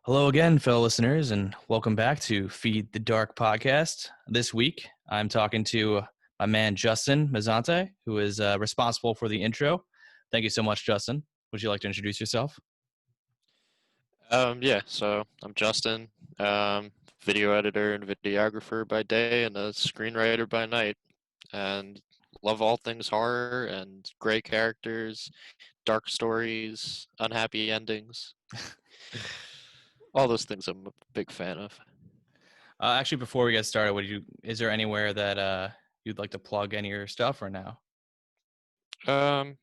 Hello again, fellow listeners, and welcome back to Feed the Dark podcast. This week, I'm talking to my man Justin Mazzante, who is responsible for the intro. Thank you so much, Justin. Would you like to introduce yourself? So I'm Justin, video editor and videographer by day and a screenwriter by night, and love all things horror and great characters, dark stories, unhappy endings, all those things I'm a big fan of. Actually, before we get started, is there anywhere that you'd like to plug any of your stuff or now? Um,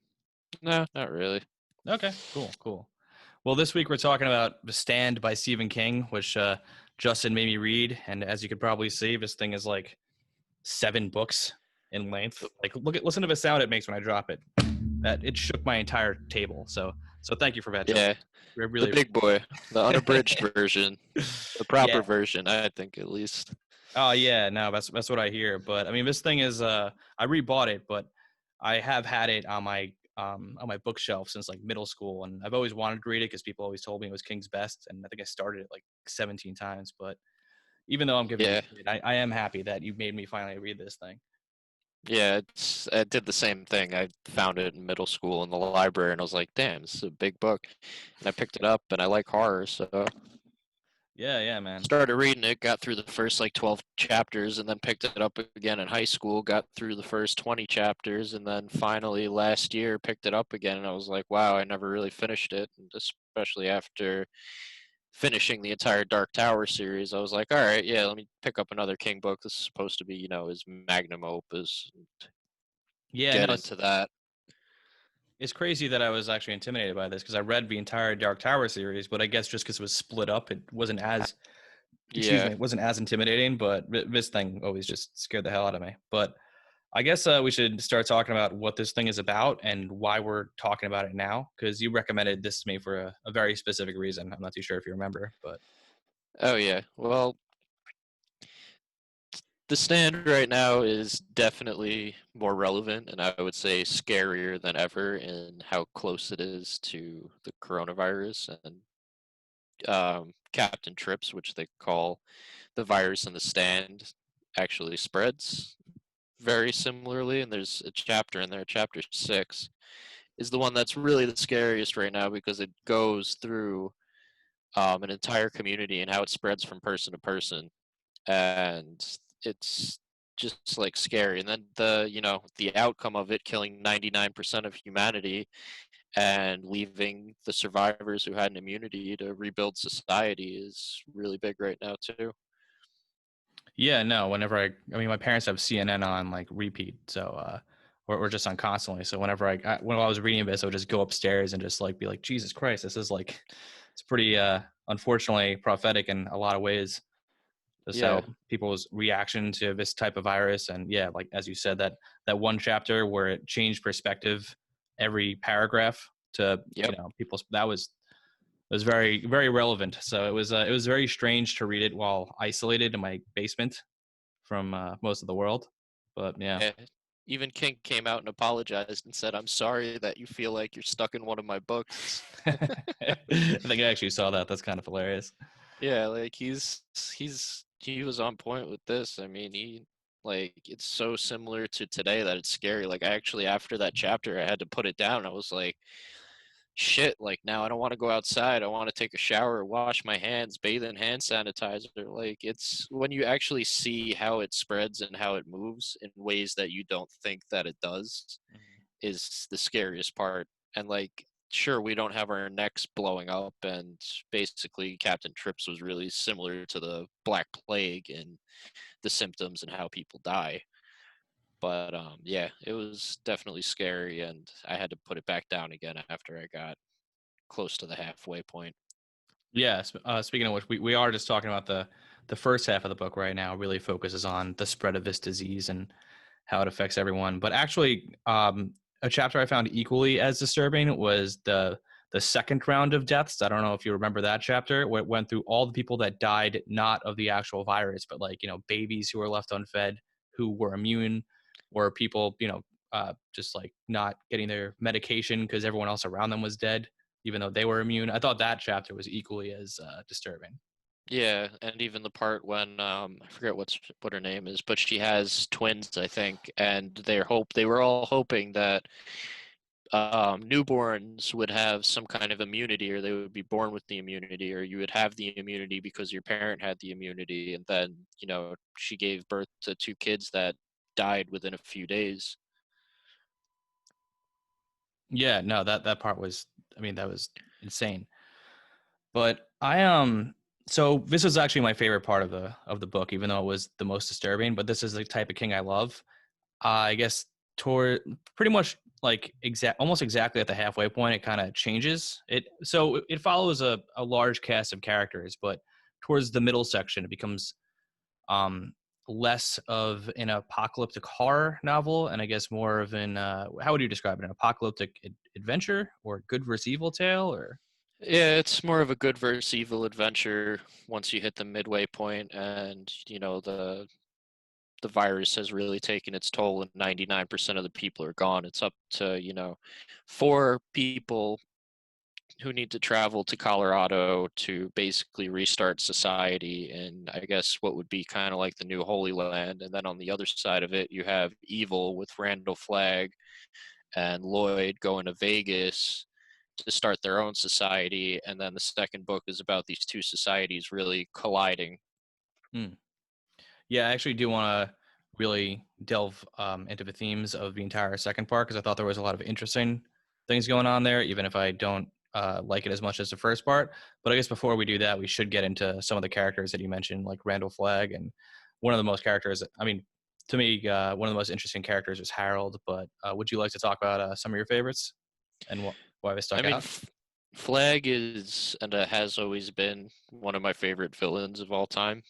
no, not really. Okay, cool. Well, this week we're talking about The Stand by Stephen King, which Justin made me read, and as you could probably see, this thing is like 7 books in length. Like, listen to the sound it makes when I drop it. That it shook my entire table. So thank you for that, Justin. Yeah, We the really big boy, the unabridged version, the yeah. proper version, I think at least. Oh yeah, no, that's what I hear. But I mean, this thing is I rebought it, but I have had it on my bookshelf since like middle school, and I've always wanted to read it because people always told me it was King's best, and I think I started it like 17 times. But even though I'm giving you Yeah, shit, I am happy that you made me finally read this thing. Yeah, I did the same thing. I found it in middle school in the library, and I was like, "Damn, this is a big book." And I picked it up, and I like horror, so Yeah, man. started reading it. Got through the first like 12 chapters, and then picked it up again in high school. Got through the first 20 chapters, and then finally last year picked it up again, and I was like, "Wow, I never really finished it." And especially after finishing the entire Dark Tower series, I was like, "All right, yeah, let me pick up another King book. This is supposed to be, his magnum opus. Yeah, no, Get into that." it's crazy that I was actually intimidated by this because I read the entire Dark Tower series, but I guess just because it was split up, it wasn't as Yeah. it wasn't as intimidating. But this thing always just scared the hell out of me. But I guess we should start talking about what this thing is about and why we're talking about it now. Because you recommended this to me for a very specific reason. I'm not too sure if you remember, but Oh yeah. Well, the stand right now is definitely more relevant and I would say scarier than ever in how close it is to the coronavirus and Captain Trips, which they call the virus in the stand, actually spreads very similarly. And there's a chapter in there, chapter 6, is the one that's really the scariest right now because it goes through an entire community and how it spreads from person to person, and it's just like scary. And then the outcome of it killing 99% of humanity and leaving the survivors who had an immunity to rebuild society is really big right now too. yeah, no. Whenever I mean, my parents have CNN on like repeat, so or just on constantly. So whenever when I was reading this, I would just go upstairs and just like be like, Jesus Christ, this is like, it's pretty unfortunately prophetic in a lot of ways. Just Yeah. how people's reaction to this type of virus, and yeah, like as you said, that one chapter where it changed perspective every paragraph to Yep. people's, that was very very relevant. So it was very strange to read it while isolated in my basement from most of the world, but yeah. Yeah. Even King came out and apologized and said, "I'm sorry that you feel like you're stuck in one of my books." I think I actually saw that. That's kind of hilarious. Yeah, like he was on point with this. I mean, it's so similar to today that it's scary. Like, I actually, after that chapter, I had to put it down. I was like, shit, like, now I don't want to go outside. I want to take a shower, wash my hands, bathe in hand sanitizer. Like, it's when you actually see how it spreads and how it moves in ways that you don't think that it does is the scariest part. And like, sure, we don't have our necks blowing up, and basically, Captain Trips was really similar to the Black Plague and the symptoms and how people die. But yeah, it was definitely scary, and I had to put it back down again after I got close to the halfway point. Yeah. Speaking of which, we are just talking about the first half of the book right now. Really focuses on the spread of this disease and how it affects everyone. But actually, a chapter I found equally as disturbing was the second round of deaths. I don't know if you remember that chapter, where it went through all the people that died not of the actual virus, but like babies who were left unfed, who were immune, or people just like not getting their medication because everyone else around them was dead. even though they were immune. I thought that chapter was equally as disturbing. Yeah, and even the part when I forget what her name is, but she has twins, I think, and they were all hoping that newborns would have some kind of immunity, or they would be born with the immunity, or you would have the immunity because your parent had the immunity, and then she gave birth to two kids that died within a few days. Yeah, no, that part was, I mean, that was insane. But so this was actually my favorite part of the book, even though it was the most disturbing. But this is the type of king I love. I guess toward pretty much like almost exactly at the halfway point, it kind of changes. It follows a large cast of characters, but towards the middle section, it becomes um less of an apocalyptic horror novel, and I guess more of an how would you describe it? An apocalyptic adventure or good versus evil tale, or Yeah, it's more of a good versus evil adventure once you hit the midway point, and the virus has really taken its toll, and 99% of the people are gone. It's up to four people who need to travel to Colorado to basically restart society, and I guess what would be kind of like the new Holy Land. And then on the other side of it, you have evil with Randall Flagg and Lloyd going to Vegas to start their own society. And then the second book is about these two societies really colliding. hmm. Yeah, I actually do want to really delve into the themes of the entire second part because I thought there was a lot of interesting things going on there, even if I don't like it as much as the first part. But I guess before we do that, we should get into some of the characters that you mentioned, like Randall Flagg, and one of the most characters. I mean, to me, one of the most interesting characters is Harold. But would you like to talk about some of your favorites and why they I stuck mean, out? Flag is and has always been one of my favorite villains of all time.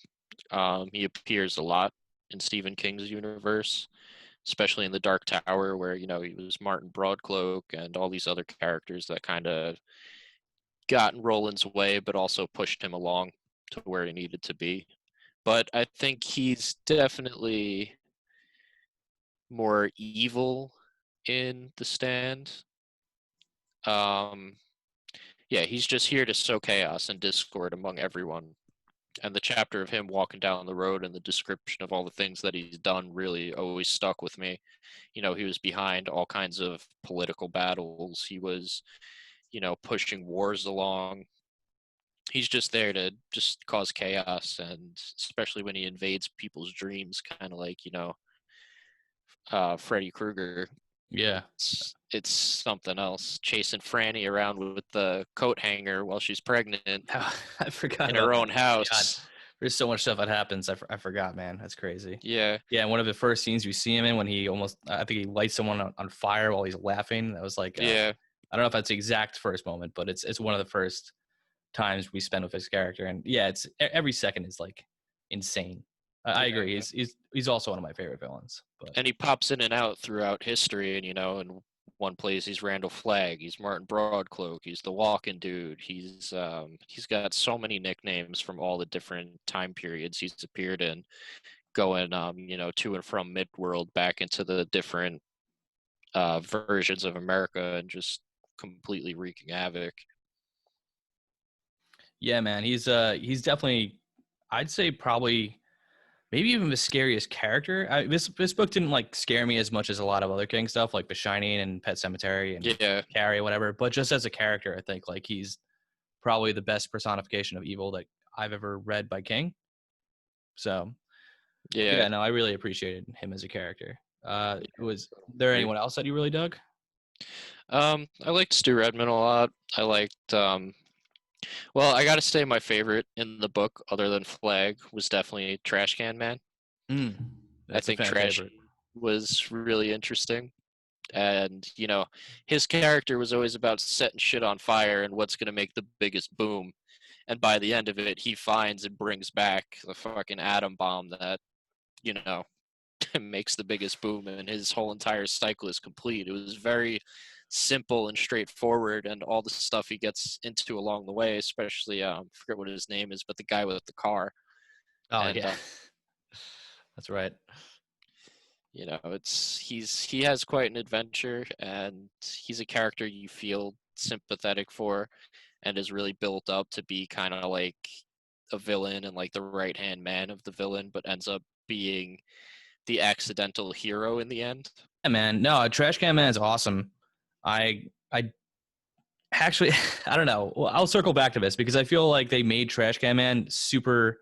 He appears a lot in Stephen King's universe, especially in The Dark Tower, where he was Martin Broadcloak and all these other characters that kind of got in Roland's way, but also pushed him along to where he needed to be. But I think he's definitely more evil in The Stand. Um, yeah, he's just here to sow chaos and discord among everyone. And the chapter of him walking down the road and the description of all the things that he's done really always stuck with me. He was behind all kinds of political battles. He was, pushing wars along. He's just there to just cause chaos, and especially when he invades people's dreams, kind of like Freddy Krueger. Yeah, It's something else. Chasing Franny around with the coat hanger while she's pregnant I forgot in about her that. own God, house. there's so much stuff that happens. I forgot, man. That's crazy. Yeah, Yeah, and one of the first scenes we see him in when he almost, I think he lights someone on fire while he's laughing. That was like, yeah, I don't know if that's the exact first moment, but it's one of the first times we spend with his character. And yeah, it's every second is like insane. I agree. yeah. He's also one of my favorite villains. But And he pops in and out throughout history, and in one place he's Randall Flagg, he's Martin Broadcloak, he's the Walking Dude. He's got so many nicknames from all the different time periods he's appeared in, going to and from Midworld back into the different versions of America, and just completely wreaking havoc. yeah, man, he's definitely, I'd say probably maybe even the scariest character. This book didn't like scare me as much as a lot of other King stuff, like The Shining and Pet Cemetery and Yeah, Carrie, whatever. But just as a character, I think like he's probably the best personification of evil that I've ever read by King. So yeah, yeah, no, I really appreciated him as a character. Was there agree. anyone else that you really dug? I liked Stu Redman a lot. I liked well, I gotta say my favorite in the book, other than Flag, was definitely Trash Can Man. Mm, I that's a think fan Trash favorite. was really interesting. And, his character was always about setting shit on fire and what's going to make the biggest boom. And by the end of it, he finds and brings back the fucking atom bomb that, you know, makes the biggest boom, and his whole entire cycle is complete. It was very simple and straightforward, and all the stuff he gets into along the way, especially, I forget what his name is, but the guy with the car. Oh And yeah, that's right. he has quite an adventure, and he's a character you feel sympathetic for, and is really built up to be kind of like a villain and like the right hand man of the villain, but ends up being the accidental hero in the end. Yeah, man. No, Trash Can Man is awesome. I actually I don't know. Well, I'll circle back to this because I feel like they made Trash Can Man super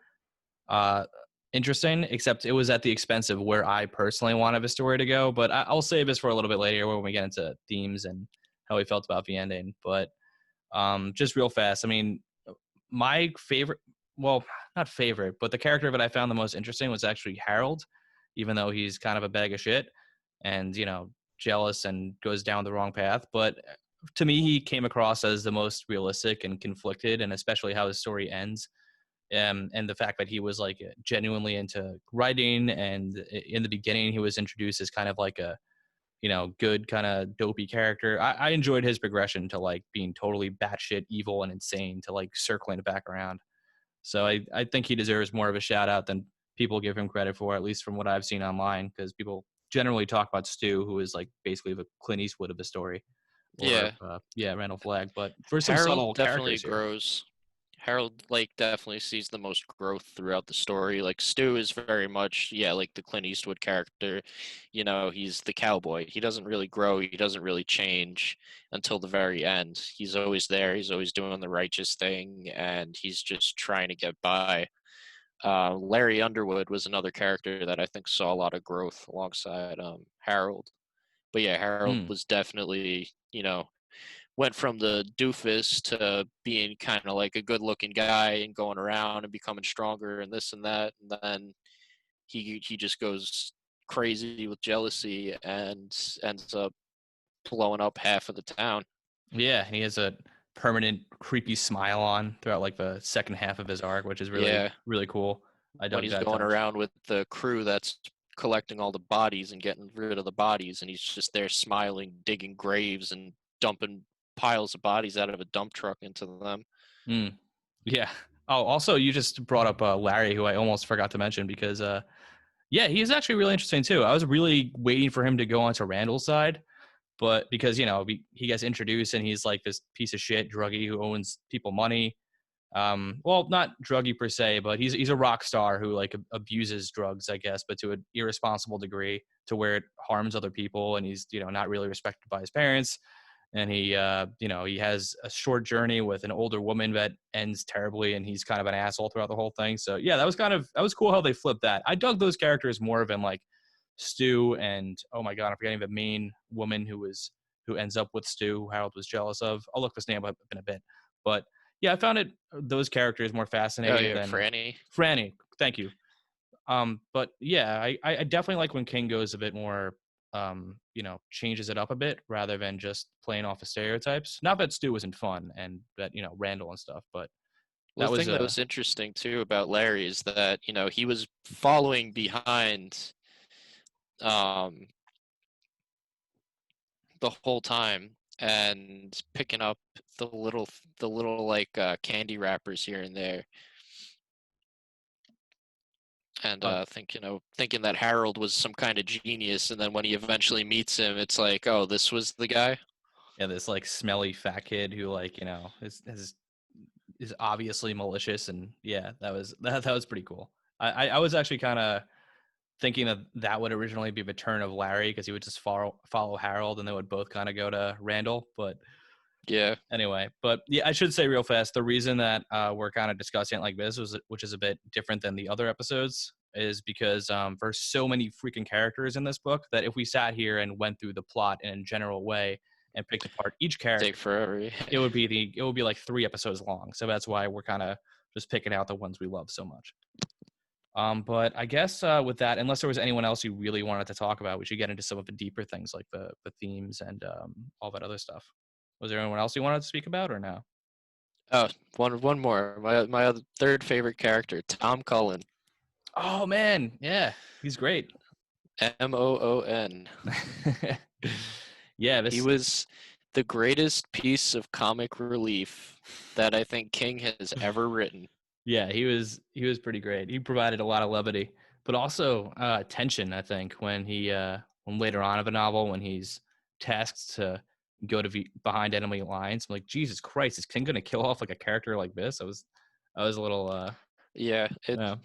uh interesting, except it was at the expense of where I personally wanted the story to go. But I'll save this for a little bit later when we get into themes and how we felt about the ending. But just real fast, I mean, my favorite, well, not favorite, but the character that I found the most interesting was actually Harold, even though he's kind of a bag of shit and, jealous and goes down the wrong path. But to me, he came across as the most realistic and conflicted, and especially how his story ends. And the fact that he was like genuinely into writing, and in the beginning, he was introduced as kind of like a good kind of dopey character. I enjoyed his progression to like being totally batshit evil and insane to like circling it back around. So I think he deserves more of a shout out than people give him credit for, at least from what I've seen online, because people generally talk about Stu, who is like basically the Clint Eastwood of the story, or Yeah, Randall Flagg. But for some Harold subtle definitely characters here, grows. Harold like definitely sees the most growth throughout the story. Like Stu is very much, yeah, like the Clint Eastwood character. You know, he's the cowboy. He doesn't really grow, he doesn't really change until the very end. He's always there, he's always doing the righteous thing, and he's just trying to get by. Larry Underwood was another character that I think saw a lot of growth alongside Harold. But yeah, Harold mm, was definitely, went from the doofus to being kind of like a good looking guy and going around and becoming stronger and this and that. And then he just goes crazy with jealousy and ends up blowing up half of the town. yeah, and he has a permanent creepy smile on throughout like the second half of his arc, which is really Yeah, really cool. I when dug he's that going touch. around with the crew that's collecting all the bodies and getting rid of the bodies, and he's just there smiling, digging graves and dumping piles of bodies out of a dump truck into them. Mm. Yeah. Oh, also, you just brought up Larry, who I almost forgot to mention because, yeah, he's actually really interesting too. I was really waiting for him to go onto Randall's side, but because he gets introduced and he's like this piece of shit druggie who owns people money. Well, not druggie per se, but he's a rock star who like abuses drugs, I guess, but to an irresponsible degree to where it harms other people, and he's not really respected by his parents, and he has a short journey with an older woman that ends terribly, and he's kind of an asshole throughout the whole thing. So yeah, that was cool how they flipped that. I dug those characters more than like Stu and, oh my god, I'm forgetting the main woman who ends up with Stu, who Harold was jealous of. I'll look this name up in a bit, but yeah, I found those characters more Oh fascinating yeah, than Franny. Franny. Thank you. But yeah, I definitely like when King goes a bit more, changes it up a bit rather than just playing off of stereotypes. Not that Stu wasn't fun and that Randall and stuff, but Well, that the was thing that was interesting too about Larry is that he was following behind um, the whole time and picking up the little like candy wrappers here and there, and uh, thinking that Harold was some kind of genius, and then when he eventually meets him, it's like, oh, this was the guy. yeah, this like smelly fat kid who like is obviously malicious, and yeah, that was pretty cool. I was actually kind of thinking that would originally be the turn of Larry because he would just follow Harold and they would both kind of go to Randall. But Yeah, anyway, but yeah, I should say real fast, the reason that we're kind of discussing it like this which is a bit different than the other episodes, is because there's so many freaking characters in this book that if we sat here and went through the plot in a general way and picked apart each take character, forever. it would be like 3 episodes long. So that's why we're kind of just picking out the ones we love so much. But I guess with that, unless there was anyone else you really wanted to talk about, we should get into some of the deeper things like the themes and all that other stuff. Was there anyone else you wanted to speak about or no? Oh, one more. My other third favorite character, Tom Cullen, Oh man, yeah, he's great. Moon. Yeah, He this was the greatest piece of comic relief that I think King has ever written. yeah, he was pretty great. He provided a lot of levity, but also tension. I think when later on in the novel when he's tasked to go to behind enemy lines. I'm like, Jesus Christ, is King gonna kill off like a character like this? I was a little Yeah, yeah.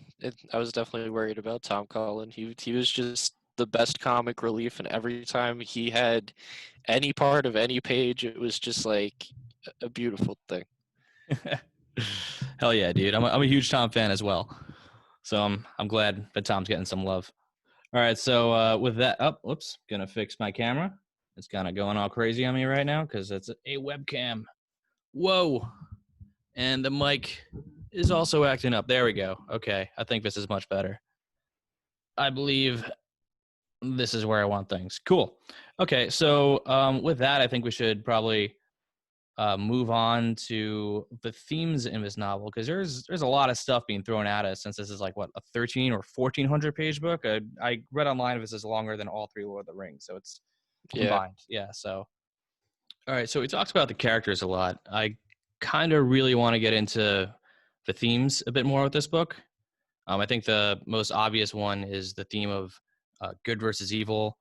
I was definitely worried about Tom Cullen. He was just the best comic relief, and every time he had any part of any page, it was just like a beautiful thing. Hell yeah, dude. I'm a huge Tom fan as well. So I'm glad that Tom's getting some love. All right, so with that up, whoops, gonna fix my camera. It's kind of going all crazy on me right now because it's a webcam. Whoa, and the mic is also acting up. There we go. Okay, I think this is much better. I believe this is where I want things. Cool. Okay, so with that, I think we should probably move on to the themes in this novel because there's a lot of stuff being thrown at us since this is like what a 13 or 1400 page book. I read online this is longer than all three Lord of the Rings, so it's Yeah. combined. Yeah. So all right. So we talked about the characters a lot. I kind of really want to get into the themes a bit more with this book. I think the most obvious one is the theme of good versus evil,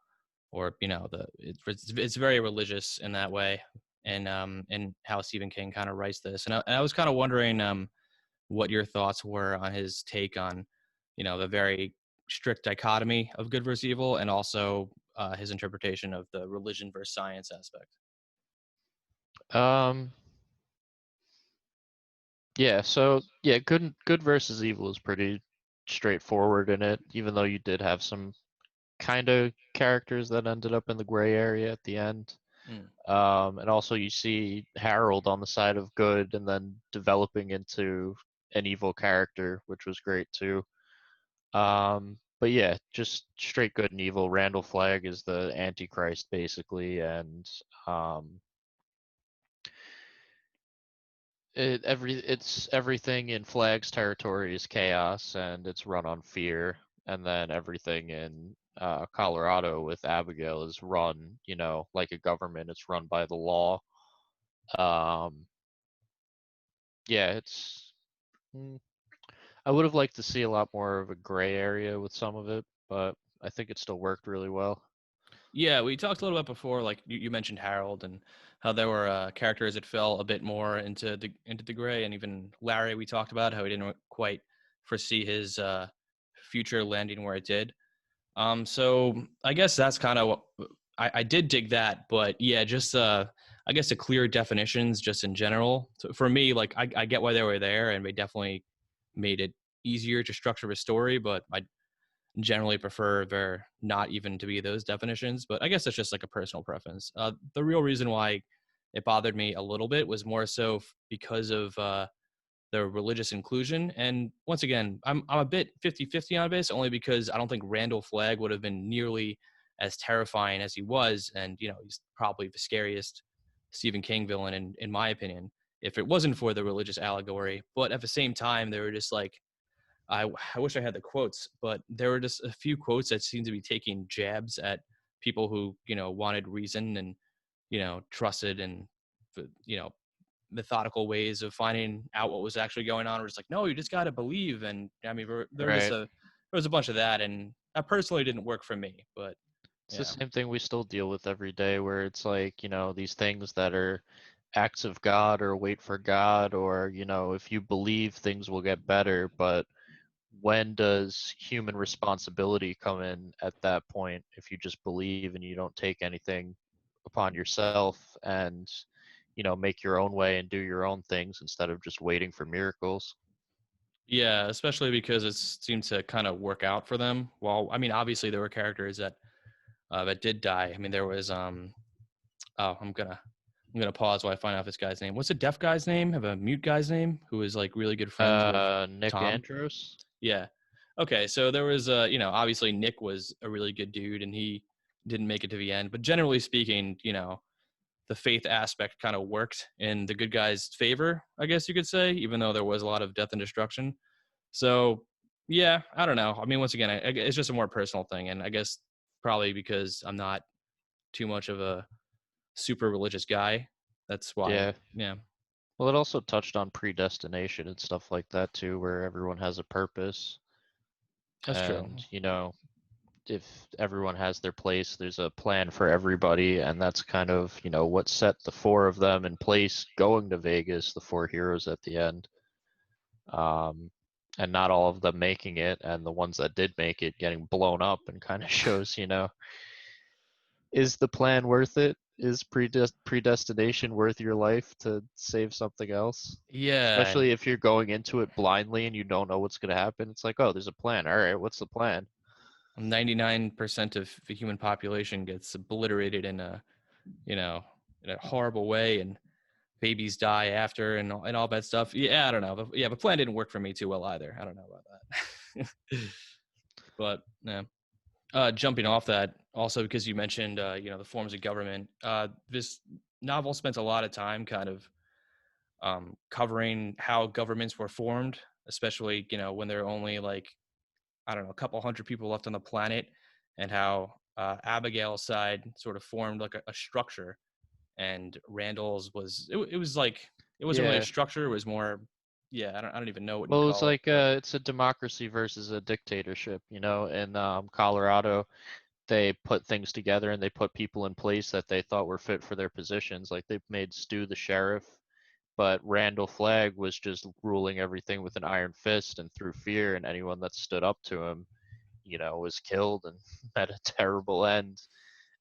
or it's very religious in that way, and how Stephen King kind of writes this. And I was kind of wondering what your thoughts were on his take on, the very strict dichotomy of good versus evil, and also his interpretation of the religion versus science aspect. Um, yeah, so yeah, good versus evil is pretty straightforward in it, even though you did have some kind of characters that ended up in the gray area at the end. Mm. And also you see Harold on the side of good and then developing into an evil character, which was great too. But yeah, just straight good and evil. Randall Flagg is the Antichrist basically, and um, it's everything in Flagg's territory is chaos and it's run on fear, and then everything in Colorado with Abigail is run, like a government. It's run by the law. Um, yeah, I would have liked to see a lot more of a gray area with some of it, but I think it still worked really well. Yeah, we talked a little bit before, like you mentioned Harold and how there were characters that fell a bit more into the gray, and even Larry. We talked about how he didn't quite foresee his future landing where it did. So I guess that's kind of what I did dig that, but yeah, just I guess the clear definitions just in general. So for me, like I get why they were there, and they definitely made it easier to structure a story, but I generally prefer there not even to be those definitions. But I guess that's just like a personal preference. The real reason why it bothered me a little bit was more so because of the religious inclusion. And once again, I'm a bit 50-50 on this, only because I don't think Randall Flagg would have been nearly as terrifying as he was. And, he's probably the scariest Stephen King villain in my opinion, if it wasn't for the religious allegory. But at the same time, they were just like, I wish I had the quotes, but there were just a few quotes that seemed to be taking jabs at people who, wanted reason and, trusted and, you know, methodical ways of finding out what was actually going on. We're just like, no, you just got to believe. And I mean, Right. there was a bunch of that, and that personally didn't work for me. But It's the yeah, same thing we still deal with every day, where it's like, these things that are acts of God or wait for God, or, if you believe things will get better, but when does human responsibility come in at that point if you just believe and you don't take anything upon yourself and, make your own way and do your own things instead of just waiting for miracles? yeah, especially because it seemed to kind of work out for them. Well, I mean, obviously there were characters that did die. I mean, there was oh, I'm gonna pause while I find out this guy's name. What's the deaf guy's name? Have a mute guy's name who is like really good friends with Nick Tom. Andros? Yeah. Okay, so there was obviously Nick was a really good dude and he didn't make it to the end, but generally speaking, the faith aspect kind of worked in the good guy's favor, I guess you could say, even though there was a lot of death and destruction. So, yeah, I don't know. I mean, once again, it's just a more personal thing, and I guess probably because I'm not too much of a super religious guy. That's why, Yeah. yeah, Well, it also touched on predestination and stuff like that too, where everyone has a purpose. that's true. And, if everyone has their place, there's a plan for everybody, and that's kind of, what set the four of them in place going to Vegas, the four heroes at the end. And not all of them making it, and the ones that did make it getting blown up, and kind of shows, is the plan worth it? Is predestination worth your life to save something else? Yeah, Especially if you're going into it blindly and you don't know what's going to happen. It's like, oh, there's a plan. All right, what's the plan? 99% of the human population gets obliterated in a, in a horrible way, and babies die after, and all that stuff. Yeah, I don't know. But the plan didn't work for me too well either. I don't know about that. But yeah. Jumping off that, also because you mentioned, the forms of government. This novel spent a lot of time kind of covering how governments were formed, especially when there are only like, I don't know, a couple hundred people left on the planet, and how Abigail's side sort of formed like a structure, and Randall's it was like, it wasn't really a Yeah. structure. It was more, I don't even know what you Well, it's call it. like it's a democracy versus a dictatorship. In Colorado, they put things together and they put people in place that they thought were fit for their positions. Like they made Stu the sheriff, but Randall Flagg was just ruling everything with an iron fist and through fear, and anyone that stood up to him, was killed and had a terrible end.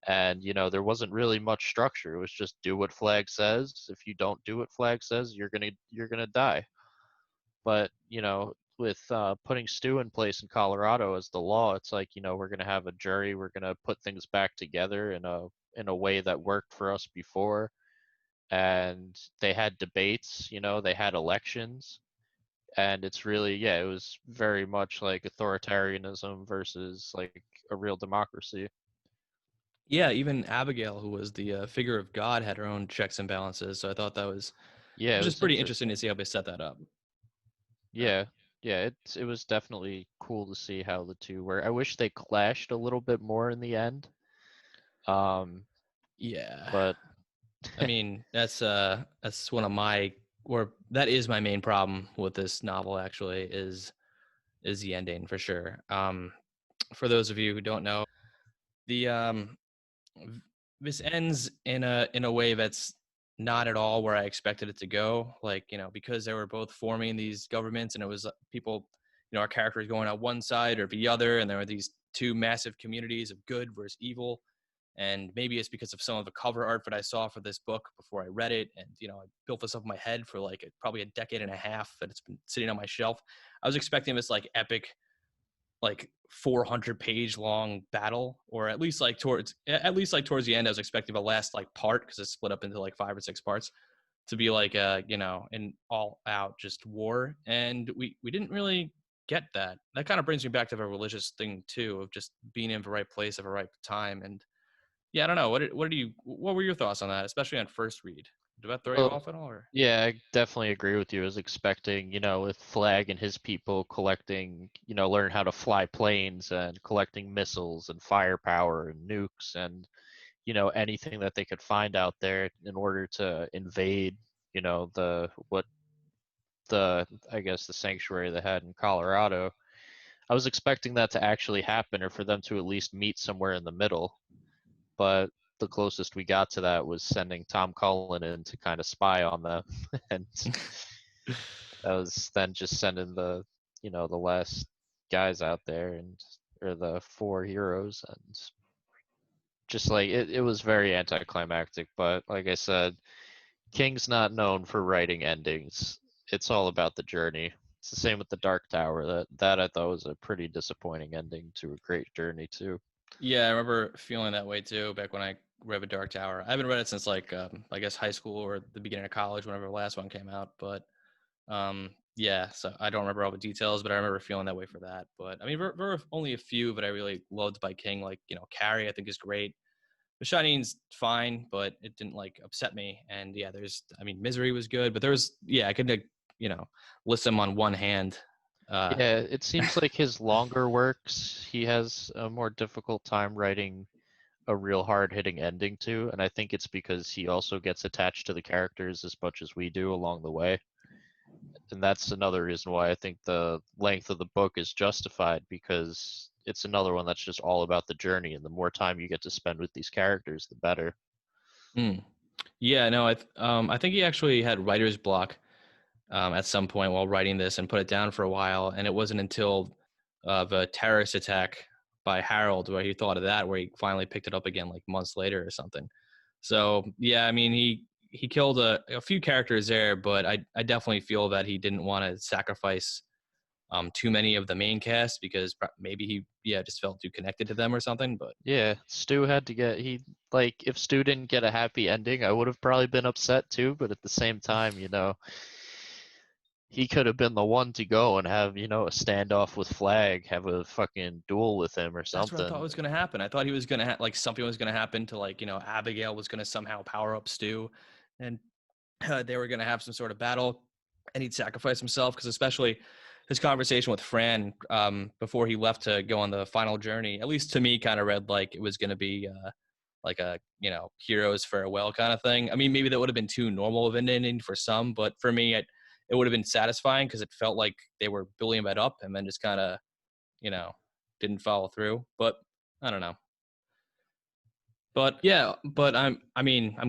And there wasn't really much structure. It was just do what Flagg says. If you don't do what Flagg says, you're gonna die. But with putting Stu in place in Colorado as the law, it's like we're gonna have a jury. We're gonna put things back together in a way that worked for us before. And they had debates. They had elections, and it's really, yeah, it was very much like authoritarianism versus like a real democracy. Yeah, even Abigail, who was the figure of God, had her own checks and balances. So I thought that was Yeah, it just was pretty interesting to see how they set that up. Yeah, yeah, it was definitely cool to see how the two were. I wish they clashed a little bit more in the end. Yeah. But I mean, that's one of my, or that is my main problem with this novel, actually, is the ending, for sure. For those of you who don't know, the this ends in a way that's not at all where I expected it to go. Like, because they were both forming these governments, and it was people, our characters going on one side or the other, and there were these two massive communities of good versus evil. And maybe it's because of some of the cover art that I saw for this book before I read it, and I built this up in my head for like probably a decade and a half that it's been sitting on my shelf. I was expecting this like epic, like 400-page long battle, or at least like towards the end. I was expecting the last like part, because it's split up into like 5 or 6 parts, to be like an all out just war, and we didn't really get that. That kind of brings me back to the religious thing too, of just being in the right place at the right time. And yeah, I don't know, what were your thoughts on that, especially on first read? Did that throw you well, off at all, or? yeah, I definitely agree with you. I was expecting, with Flagg and his people collecting, learn how to fly planes and collecting missiles and firepower and nukes and, anything that they could find out there in order to invade, the what the I guess the sanctuary they had in Colorado. I was expecting that to actually happen, or for them to at least meet somewhere in the middle. But the closest we got to that was sending Tom Cullen in to kind of spy on them, and that was then just sending the last guys out there, and or the four heroes, and just like it was very anticlimactic. But like I said, King's not known for writing endings. It's all about the journey. It's the same with the Dark Tower. That I thought was a pretty disappointing ending to a great journey too. Yeah, I remember feeling that way too back when I read The Dark Tower. I haven't read it since like I guess high school or the beginning of college, whenever the last one came out. But yeah, so I don't remember all the details, but I remember feeling that way for that. But I mean, there were only a few that I really loved by King, like Carrie. I think is great. The Shining's fine, but it didn't like upset me. And yeah, Misery was good, but I could list them on one hand. Yeah, it seems like his longer works, he has a more difficult time writing a real hard-hitting ending to, and I think it's because he also gets attached to the characters as much as we do along the way. And that's another reason why I think the length of the book is justified, because it's another one that's just all about the journey, and the more time you get to spend with these characters, the better. Mm. Yeah, no, I think he actually had writer's block at some point while writing this and put it down for a while. And it wasn't until the terrorist attack by Harold where he thought of that, where he finally picked it up again like months later or something. So yeah, I mean, he killed a few characters there, but I definitely feel that he didn't want to sacrifice too many of the main cast because maybe he just felt too connected to them or something. But Yeah, Stu had to get if Stu didn't get a happy ending, I would have probably been upset too, but at the same time, he could have been the one to go and have, a standoff with Flag, have a fucking duel with him or that's what I thought something. was going to happen. I thought he was going to like something was going to happen to like, Abigail was going to somehow power up Stu and they were going to have some sort of battle and he'd sacrifice himself because especially his conversation with Fran before he left to go on the final journey, at least to me, kind of read like it was going to be like a, hero's farewell kind of thing. I mean, maybe that would have been too normal of an ending for some, but for me, it would have been satisfying because it felt like they were building that up and then just kind of, didn't follow through. But I don't know. But yeah, but I'm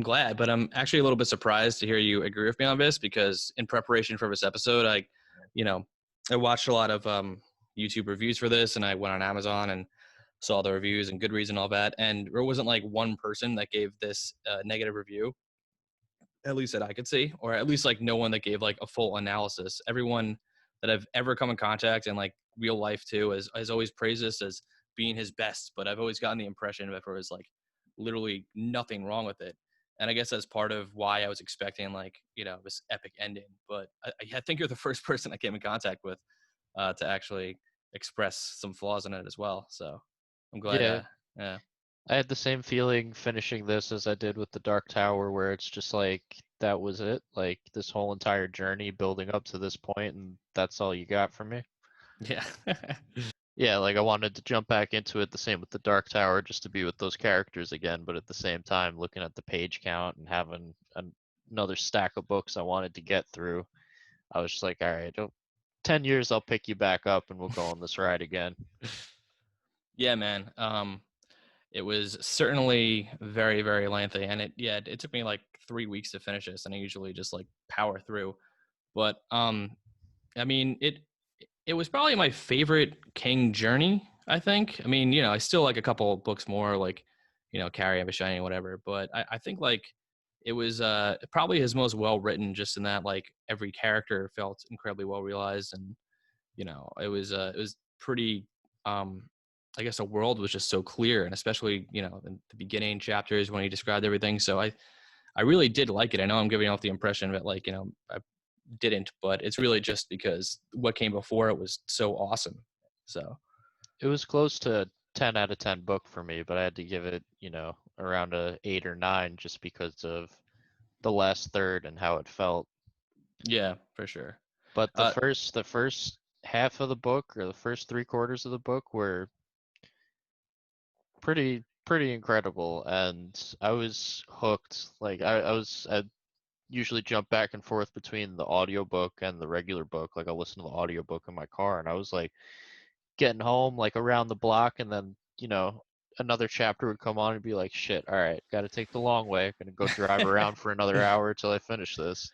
glad, but I'm actually a little bit surprised to hear you agree with me on this because in preparation for this episode, I watched a lot of YouTube reviews for this and I went on Amazon and saw the reviews and Goodreads and all that. And there wasn't like one person that gave this negative review, at least that I could see, or at least like no one that gave like a full analysis. Everyone that I've ever come in contact in like real life too has always praised this as being his best, but I've always gotten the impression that there was like literally nothing wrong with it. And I guess that's part of why I was expecting like, this epic ending. But I think you're the first person I came in contact with to actually express some flaws in it as well. So I'm glad. Yeah, Yeah. I had the same feeling finishing this as I did with the Dark Tower, where it's just like that was it. Like this whole entire journey building up to this point, and that's all you got from me. Yeah. Yeah, like I wanted to jump back into it. The same with the Dark Tower, just to be with those characters again. But at the same time, looking at the page count and having another stack of books I wanted to get through, I was just like, all right, 10 years, I'll pick you back up and we'll go on this ride again. Yeah, man. It was certainly very, very lengthy, and it took me like 3 weeks to finish this, and I usually just like power through. But I mean, it was probably my favorite King journey. I think. I mean, I still like a couple books more, like Carrie of a Shining, whatever. But I think like it was probably his most well written, just in that like every character felt incredibly well realized, and it was pretty I guess the world was just so clear, and especially in the beginning chapters when he described everything. So I really did like it. I know I'm giving off the impression that like I didn't, but it's really just because what came before it was so awesome. So It was close to 10 out of 10 book for me, but I had to give it, around a 8 or 9 just because of the last third and how it felt. yeah, for sure. But the first half of the book, or the first 3/4 of the book, were pretty incredible, and I was hooked. Like I usually jump back and forth between the audiobook and the regular book. Like I listen to the audiobook in my car, and I was like getting home like around the block, and then another chapter would come on and be like, shit, all right, got to take the long way, gonna go drive around for another hour till I finish this.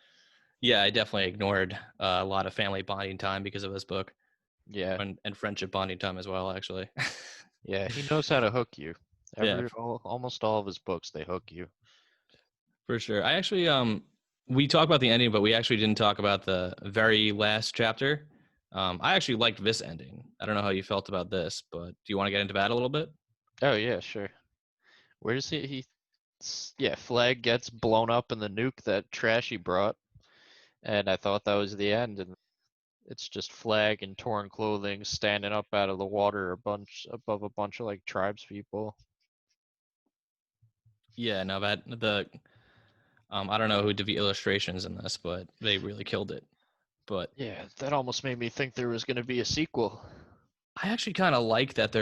Yeah, I definitely ignored a lot of family bonding time because of this book. Yeah. And friendship bonding time as well, actually. Yeah, he knows how to hook you. Yeah. Almost all of his books, they hook you. For sure. I actually we talked about the ending, but we actually didn't talk about the very last chapter. I actually liked this ending. I don't know how you felt about this, but do you want to get into that a little bit? Oh yeah, sure. Where does yeah, Flag gets blown up in the nuke that Trashy brought, and I thought that was the end, and it's just Flag in torn clothing standing up out of the water above a bunch of like tribes people. Yeah, no, I don't know who did the illustrations in this, but they really killed it. But yeah, that almost made me think there was going to be a sequel. I actually kind of like that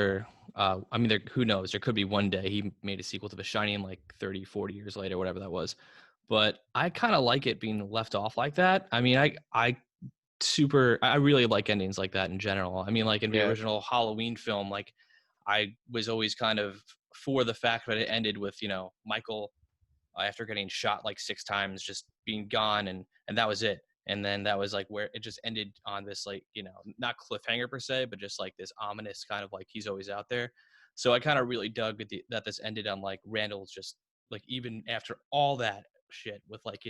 I mean, who knows? There could be one day he made a sequel to The Shining like 30, 40 years later, whatever that was. But I kind of like it being left off like that. I mean, I really like endings like that in general. I mean, like in the original Halloween film, like I was always kind of for the fact that it ended with, Michael after getting shot like 6 times, just being gone, and that was it. And then that was like where it just ended on this, like, not cliffhanger per se, but just like this ominous kind of like he's always out there. So I kind of really dug that this ended on like Randall's just like, even after all that shit with like,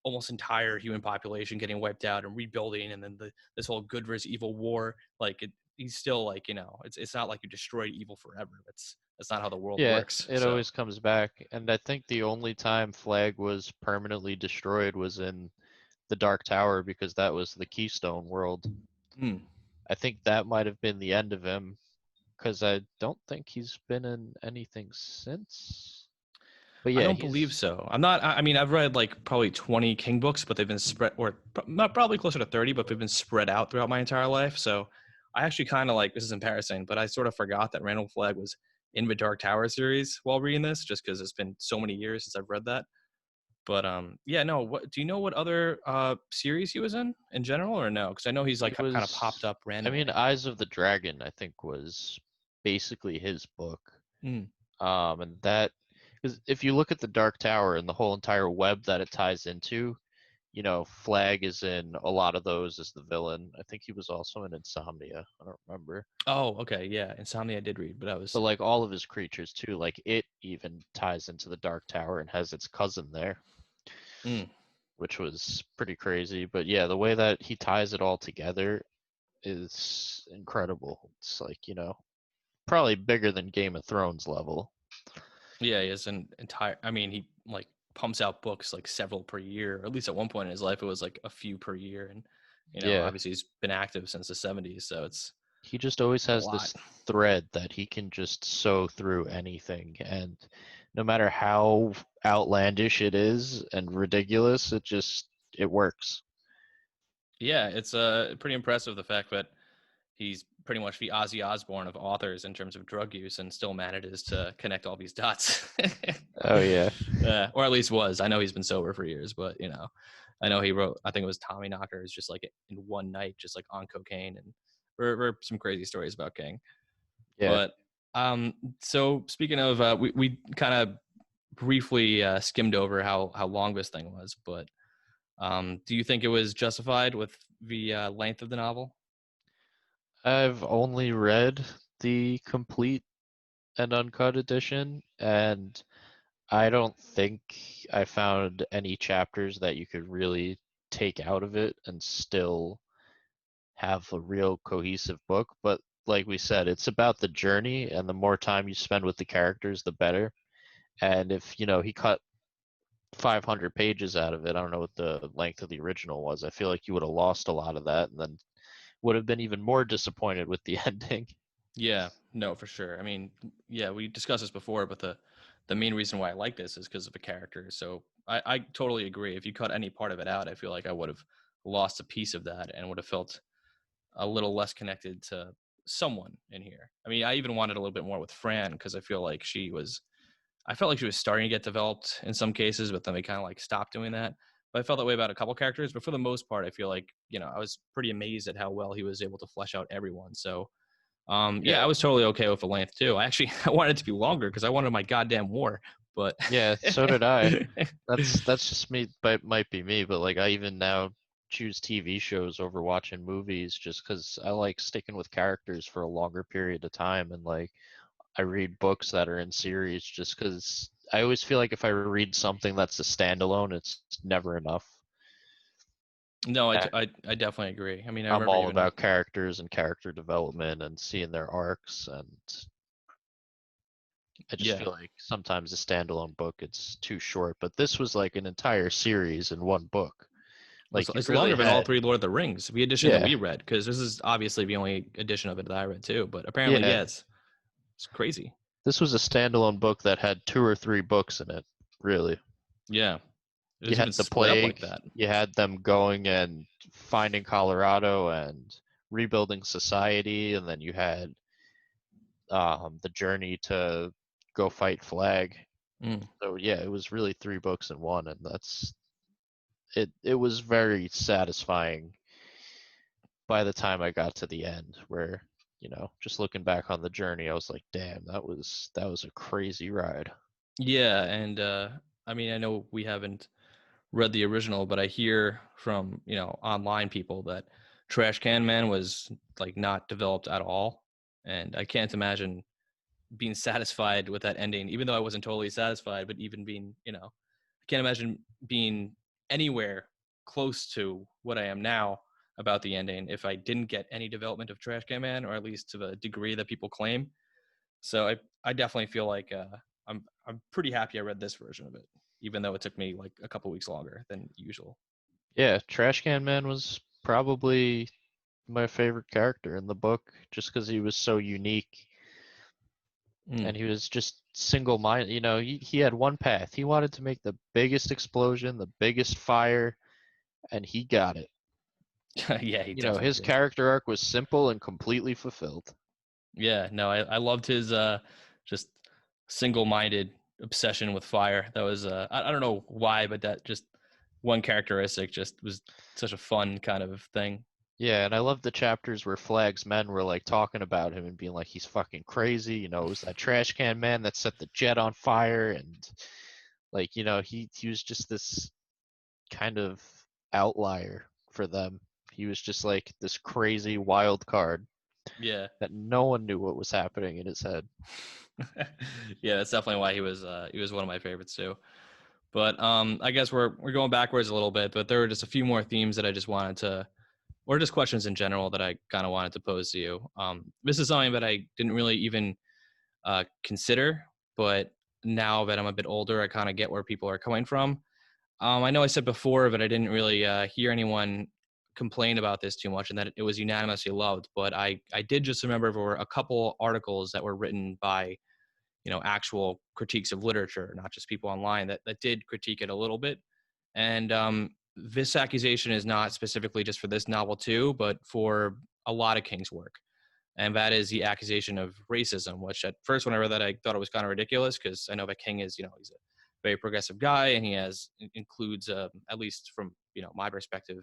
almost entire human population getting wiped out and rebuilding, and then this whole good versus evil war, like he's still like, it's not like you destroyed evil forever. That's not how the world Yeah, works. it So always comes back. And I think the only time Flag was permanently destroyed was in the Dark Tower because that was the Keystone world. hmm. I think that might have been the end of him because I don't think he's been in anything since. But I yeah, don't believe so. I'm not. I mean, I've read like probably 20 King books, but they've been spread, or not probably closer to 30, but they've been spread out throughout my entire life. So I actually kind of like, this is embarrassing, but I sort of forgot that Randall Flagg was in the Dark Tower series while reading this, just because it's been so many years since I've read that. But yeah, no. What do you know? What other series he was in general, or no? Because I know he's he like kind of popped was. up I randomly. mean, Eyes of the Dragon, I think, was basically his book. Mm. And that, because if you look at the Dark Tower and the whole entire web that it ties into, Flag is in a lot of those as the villain. I think he was also in Insomnia. I don't remember. Oh, okay, yeah. Insomnia I did read, but I But was. like all of his creatures too, like it even ties into the Dark Tower and has its cousin there, Mm. which was pretty crazy. But yeah, the way that he ties it all together is incredible. It's like, probably bigger than Game of Thrones level. Yeah, he has an entire. I mean, he like pumps out books like several per year. Or at least at one point in his life, it was like a few per year, and Yeah. obviously he's been active since the '70s, so it's He just always a has lot. this thread that he can just sew through anything. And no matter how outlandish it is and ridiculous, it works. Yeah, it's pretty impressive the fact that he's pretty much the Ozzy Osbourne of authors in terms of drug use, and still manages to connect all these dots. Oh yeah. Or at least was. I know he's been sober for years, but I know he wrote. I think it was Tommy Knockers, just like in one night, just like on cocaine, and there some crazy stories about King. Yeah. But so speaking of, we kind of briefly skimmed over how long this thing was, but do you think it was justified with the length of the novel? I've only read the complete and uncut edition, and I don't think I found any chapters that you could really take out of it and still have a real cohesive book. But like we said, it's about the journey, and the more time you spend with the characters, the better. And if, he cut 500 pages out of it, I don't know what the length of the original was. I feel like you would have lost a lot of that and then would have been even more disappointed with the ending. Yeah, no, for sure. I mean, yeah, we discussed this before, but the main reason why I like this is because of the character. So I totally agree. If you cut any part of it out, I feel like I would have lost a piece of that and would have felt a little less connected to someone in here. I mean, I even wanted a little bit more with Fran because I felt like she was starting to get developed in some cases, but then they kind of like stopped doing that. But I felt that way about a couple characters. But for the most part, I feel like, I was pretty amazed at how well he was able to flesh out everyone. So yeah, I Yeah. was totally okay with the length too. I actually I wanted it to be longer because I wanted my goddamn war. But Yeah, so did I. That's just me, but might be me, but like I even now choose TV shows over watching movies just because I like sticking with characters for a longer period of time, and like I read books that are in series just because I always feel like if I read something that's a standalone, it's never enough. no, Uh, I definitely agree. I mean, I I'm remember all even about characters and character development and seeing their arcs, and I just yeah, feel like sometimes a standalone book it's too short, but this was like an entire series in one book. Like you it's really longer than all had, three Lord of the Rings, the edition that yeah, we read, because this is obviously the only edition of it that I read too. But apparently, yeah. yeah, it's crazy. This was a standalone book that had 2 or 3 books in it. Really, Yeah, it you was had even the split up like plague, that. you had them going and finding Colorado and rebuilding society, and then you had the journey to go fight Flag. Mm. So yeah, it was really 3 books in one, and that's it. It was very satisfying by the time I got to the end, where you know, just looking back on the journey, I was like, damn, that was a crazy ride. Yeah, and I mean, I know we haven't read the original, but I hear from, you know, online people that Trash Can Man was like not developed at all, and I can't imagine being satisfied with that ending, even though I wasn't totally satisfied. But even being, you know, I can't imagine being anywhere close to what I am now about the ending if I didn't get any development of Trash Can Man, or at least to the degree that people claim. So I definitely feel like I'm pretty happy I read this version of it, even though it took me like a couple weeks longer than usual. Yeah, Trash Can Man was probably my favorite character in the book just because he was so unique Mm. and he was just single-minded. You know, he had one path. He wanted to make the biggest explosion, the biggest fire, and he got it. Yeah, he You know, definitely his did. character arc was simple and completely fulfilled. Yeah, no, I loved his just single-minded obsession with fire. That was I don't know why, but that just one characteristic just was such a fun kind of thing. Yeah, and I love the chapters where Flag's men were like talking about him and being like he's fucking crazy. You know, it was that trash can man that set the jet on fire, and like, you know, he was just this kind of outlier for them. He was just like this crazy wild card Yeah. that no one knew what was happening in his head. Yeah, that's definitely why he was one of my favorites too. But I guess we're going backwards a little bit, but there were just a few more themes that I just wanted to, or just questions in general that I kind of wanted to pose to you. This is something that I didn't really even consider, but now that I'm a bit older, I kind of get where people are coming from. I know I said before that I didn't really hear anyone complain about this too much, and that it was unanimously loved. But I did just remember there were a couple articles that were written by, you know, actual critiques of literature, not just people online that did critique it a little bit. And this accusation is not specifically just for this novel too, but for a lot of King's work. And that is the accusation of racism, which at first when I read that, I thought it was kind of ridiculous because I know that King is, you know, he's a very progressive guy and he has includes, at least from, you know, my perspective,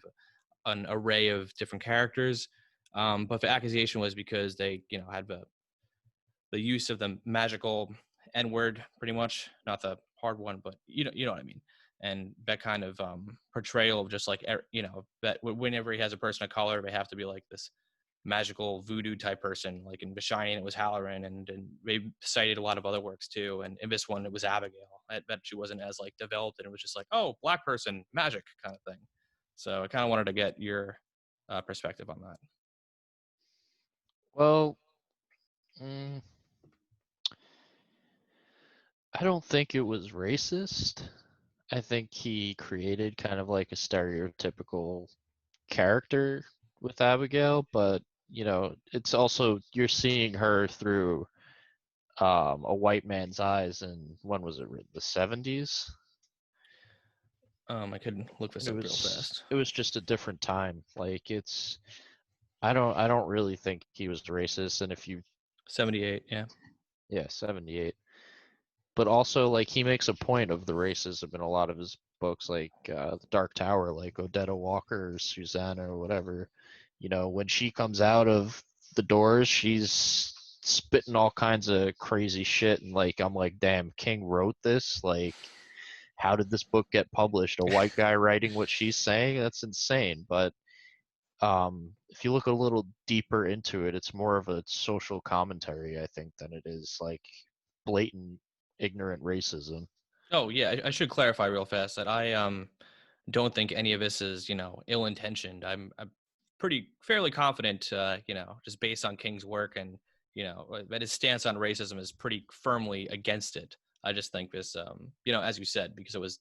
an array of different characters. But the accusation was because they, you know, had the use of the magical N word, pretty much, not the hard one, but you know what I mean. And that kind of portrayal of just like, you know, that whenever he has a person of color, they have to be like this magical voodoo type person. Like in The Shining, it was Halloran, and they cited a lot of other works too. And in this one, it was Abigail. I bet she wasn't as like developed, and it was just like, oh, black person, magic kind of thing. So I kind of wanted to get your perspective on that. Well, mm, I don't think it was racist. I think he created kind of like a stereotypical character with Abigail, but you know, it's also you're seeing her through a white man's eyes, and when was it written? The 70s? I could look And this up real fast. it was just a different time. Like it's I don't really think he was racist, and if you 78, yeah. yeah, 78. But also like he makes a point of the racism in a lot of his books, like The Dark Tower, like Odetta Walker or Susanna or whatever. You know, when she comes out of the doors, she's spitting all kinds of crazy shit, and like I'm like, damn, King wrote this. Like, how did this book get published? A white guy writing what she's saying? That's insane. But if you look a little deeper into it, it's more of a social commentary, I think, than it is like blatant ignorant racism. Oh yeah, I should clarify real fast that I don't think any of this is, you know, ill intentioned. I'm pretty fairly confident, you know, just based on King's work, and you know that his stance on racism is pretty firmly against it. I just think this, you know, as you said, because it was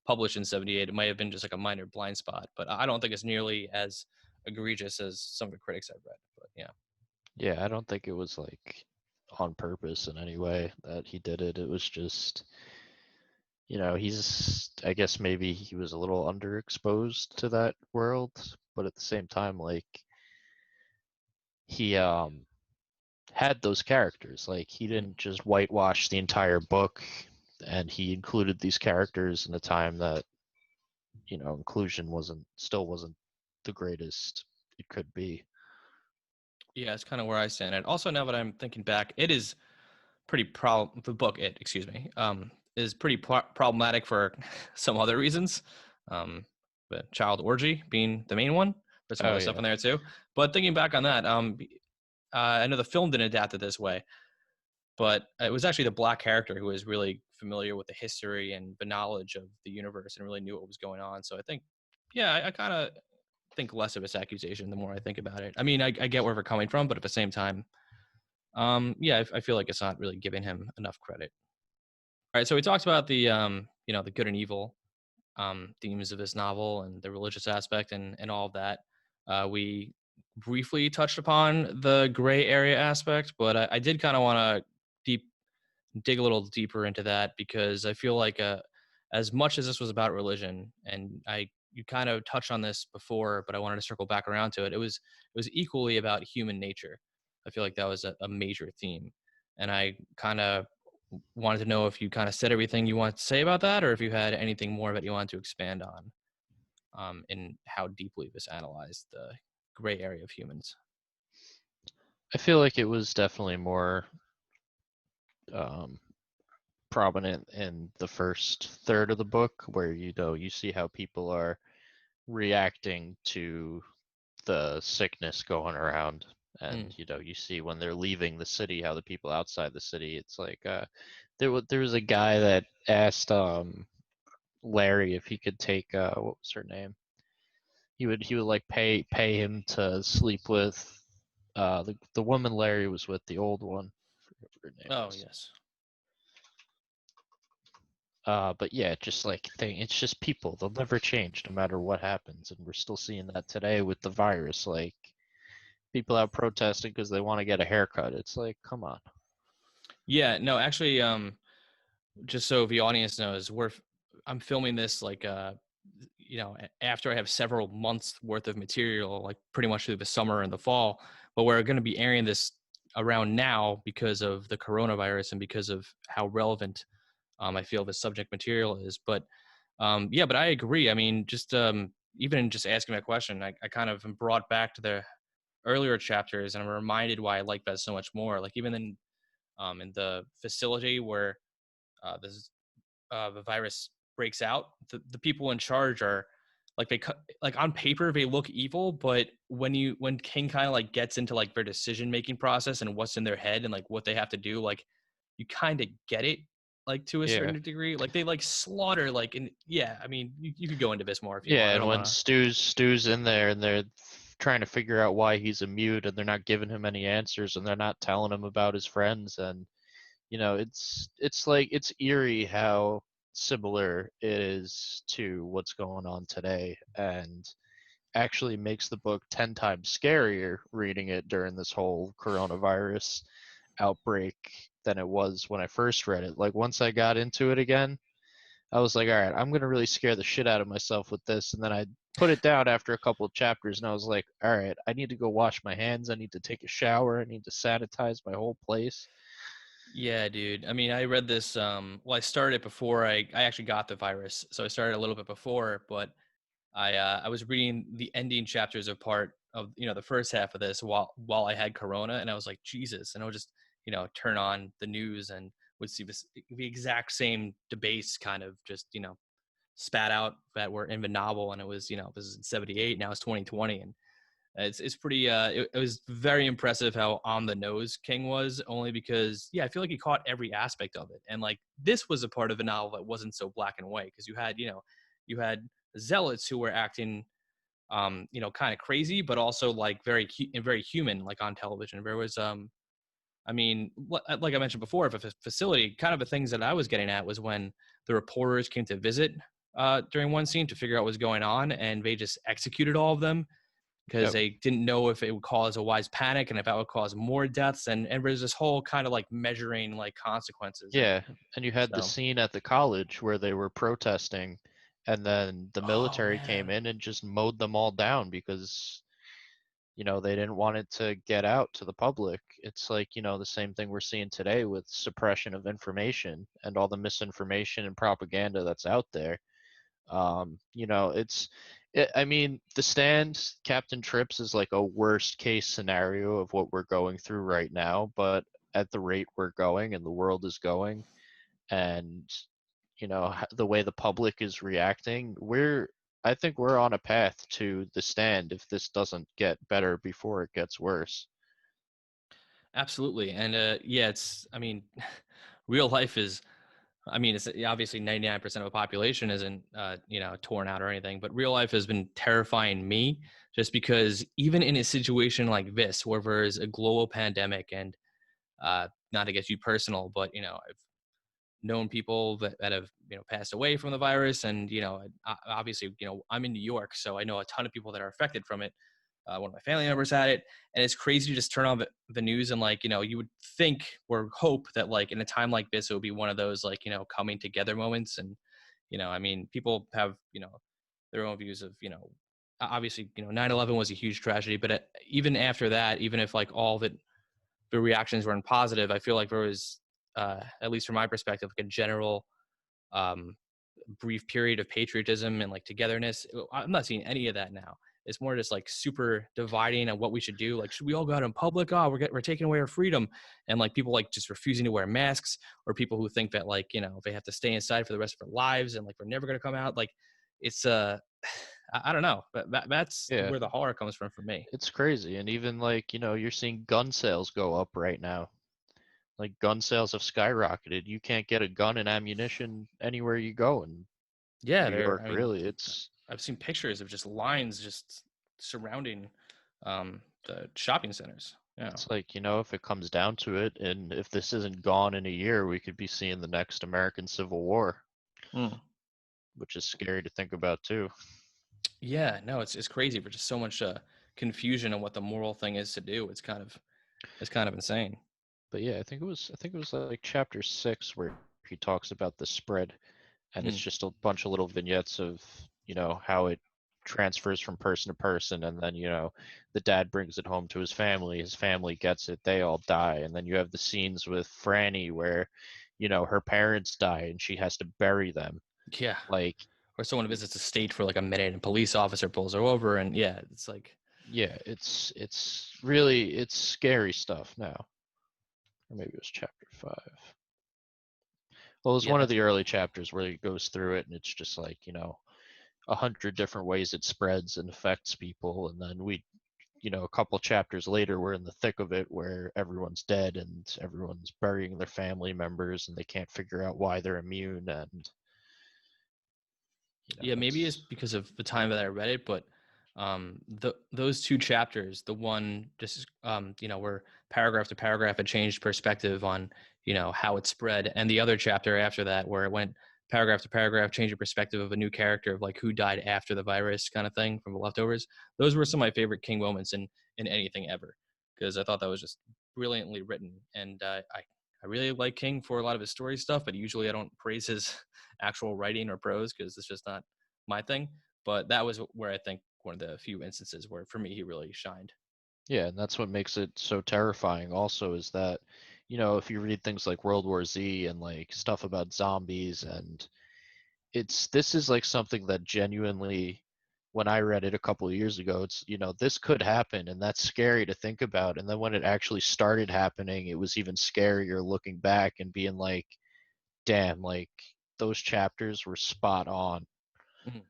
published in '78, it might have been just like a minor blind spot, but I don't think it's nearly as egregious as some of the critics I've read. But yeah. Yeah, I don't think it was like on purpose in any way that he did it. It was just, you know, I guess maybe he was a little underexposed to that world, but at the same time, like, he had those characters. Like, he didn't just whitewash the entire book, and he included these characters in a time that, you know, inclusion still wasn't the greatest it could be. Yeah, it's kind of where I stand. And also, now that I'm thinking back, it is the book, excuse me, is pretty problematic for some other reasons. Um, but child orgy being the main one. There's some Oh other stuff yeah. in there too. But thinking back on that, I know the film didn't adapt it this way, but it was actually the black character who was really familiar with the history and the knowledge of the universe and really knew what was going on. So I think, yeah, I kind of think less of this accusation the more I think about it. I mean, I get where we're coming from, but at the same time, yeah, I feel like it's not really giving him enough credit. All right, so we talked about the the good and evil themes of this novel and the religious aspect and all of that. We briefly touched upon the gray area aspect, but I did kind of want to deep dig a little deeper into that because I feel like as much as this was about religion, and you kind of touched on this before, but I wanted to circle back around to it. It was equally about human nature. I feel like that was a major theme, and I kind of wanted to know if you kind of said everything you wanted to say about that, or if you had anything more that you wanted to expand on, in how deeply this analyzed the gray area of humans. I feel like it was definitely more um, prominent in the first third of the book, where you see how people are reacting to the sickness going around, and Mm. you see when they're leaving the city how the people outside the city. It's like there was a guy that asked Larry if he could take what was her name. He would like pay him to sleep with the woman Larry was with, the old one. I forget what her name Oh was. yes. But yeah, just like it's just people. They'll never change no matter what happens, and we're still seeing that today with the virus. Like people out protesting because they want to get a haircut. It's like, come on. Yeah. No, actually, just so the audience knows, I'm filming this like after I have several months worth of material, like pretty much through the summer and the fall. But we're going to be airing this around now because of the coronavirus and because of how relevant I feel the subject material is. But yeah, but I agree. I mean, just even in just asking that question, I kind of am brought back to the earlier chapters, and I'm reminded why I like that so much more. Like even in the facility where this the virus breaks out, the people in charge are like like on paper they look evil, but when King kind of like gets into like their decision making process and what's in their head and like what they have to do, like you kind of get it like to a Yeah. certain degree. Like they like slaughter like and yeah, I mean you could go into this more if you want. Yeah, I and don't when want to. Stu's in there and they're trying to figure out why he's immune and they're not giving him any answers and they're not telling him about his friends, and it's like it's eerie how similar it is to what's going on today, and actually makes the book 10 times scarier reading it during this whole coronavirus outbreak than it was when I first read it. Like once I got into it again, I was like, all right, I'm gonna really scare the shit out of myself with this. And then I put it down after a couple of chapters, and I was like, all right, I need to go wash my hands. I need to take a shower. I need to sanitize my whole place. Yeah, dude. I mean, I read this. Well, I started it before I actually got the virus, so I started a little bit before. But I was reading the ending chapters of part of the first half of this while I had Corona, and I was like Jesus, and I would just turn on the news and would see the exact same debates kind of just spat out that were in the novel, and it was this is in '78, now it's 2020, and it's pretty it was very impressive how on the nose King was, only because I feel like he caught every aspect of it, and like this was a part of the novel that wasn't so black and white because you had zealots who were acting kind of crazy but also like very human, like on television. There was I mean, like I mentioned before, if a facility, kind of the things that I was getting at was when the reporters came to visit during one scene to figure out what was going on, and they just executed all of them because Yep. they didn't know if it would cause a wise panic and if that would cause more deaths, and there's this whole kind of like measuring like consequences. And Yeah, and you had the so, scene at the college where they were protesting, and then the oh military came man, in and just mowed them all down because they didn't want it to get out to the public. It's like, the same thing we're seeing today with suppression of information and all the misinformation and propaganda that's out there. You know, I mean, The Stand, Captain Trips is like a worst case scenario of what we're going through right now, but at the rate we're going and the world is going, and you know the way the public is reacting, I think we're on a path to The Stand if this doesn't get better before it gets worse. Absolutely. And yeah, I mean, real life is, I mean, it's obviously 99% of the population isn't, torn out or anything, but real life has been terrifying me just because even in a situation like this, where there's a global pandemic and not to get too personal, but, I've known people that have, passed away from the virus. And, obviously, I'm in New York, so I know a ton of people that are affected from it. One of my family members had it, and it's crazy to just turn on the news and you would think or hope that in a time like this, it would be one of those coming together moments. And, I mean, people have, their own views of, obviously, 9/11 was a huge tragedy, but even after that, even if all the reactions weren't positive, I feel like there was, at least from my perspective, a general um, brief period of patriotism and togetherness. I'm not seeing any of that now. It's more just super dividing on what we should do. Should we all go out in public? Oh, we're taking away our freedom, and people just refusing to wear masks, or people who think that they have to stay inside for the rest of their lives and they're never going to come out. It's I don't know, but that's Yeah, where the horror comes from for me. it's crazy. And even you're seeing gun sales go up right now. Like gun sales have skyrocketed. You can't get a gun and ammunition anywhere you go in Yeah, New York, really. I've seen pictures of just lines just surrounding the shopping centers. Yeah. It's if it comes down to it, and if this isn't gone in a year, we could be seeing the next American Civil War, Mm. which is scary to think about too. Yeah, no, it's crazy for just so much confusion on what the moral thing is to do. It's kind of insane. But yeah, I think it was like chapter 6 where he talks about the spread, and it's Mm. just a bunch of little vignettes of how it transfers from person to person, and then the dad brings it home to his family gets it, they all die, and then you have the scenes with Franny where her parents die and she has to bury them. Yeah. Like, Or someone visits a state for a minute and a police officer pulls her over, and yeah, it's yeah, it's scary stuff now. Or maybe it was chapter 5. Well, it was yeah, one of the early chapters where he goes through it, and it's just 100 different ways it spreads and affects people. And then a couple chapters later, we're in the thick of it where everyone's dead and everyone's burying their family members and they can't figure out why they're immune. And yeah, maybe it's because of the time that I read it, but those two chapters, the one just where paragraph to paragraph it changed perspective on how it spread, and the other chapter after that where it went paragraph to paragraph, change your perspective of a new character of who died after the virus kind of thing from the leftovers. Those were some of my favorite King moments in anything ever, because I thought that was just brilliantly written. And I really like King for a lot of his story stuff, but usually I don't praise his actual writing or prose because it's just not my thing. But that was where I think one of the few instances where for me he really shined. yeah, and that's what makes it so terrifying also is that, if you read things like World War Z and stuff about zombies, and this is something that genuinely, when I read it a couple of years ago, it's this could happen, and that's scary to think about. And then when it actually started happening, it was even scarier looking back and being like, damn, those chapters were spot on. Mhm.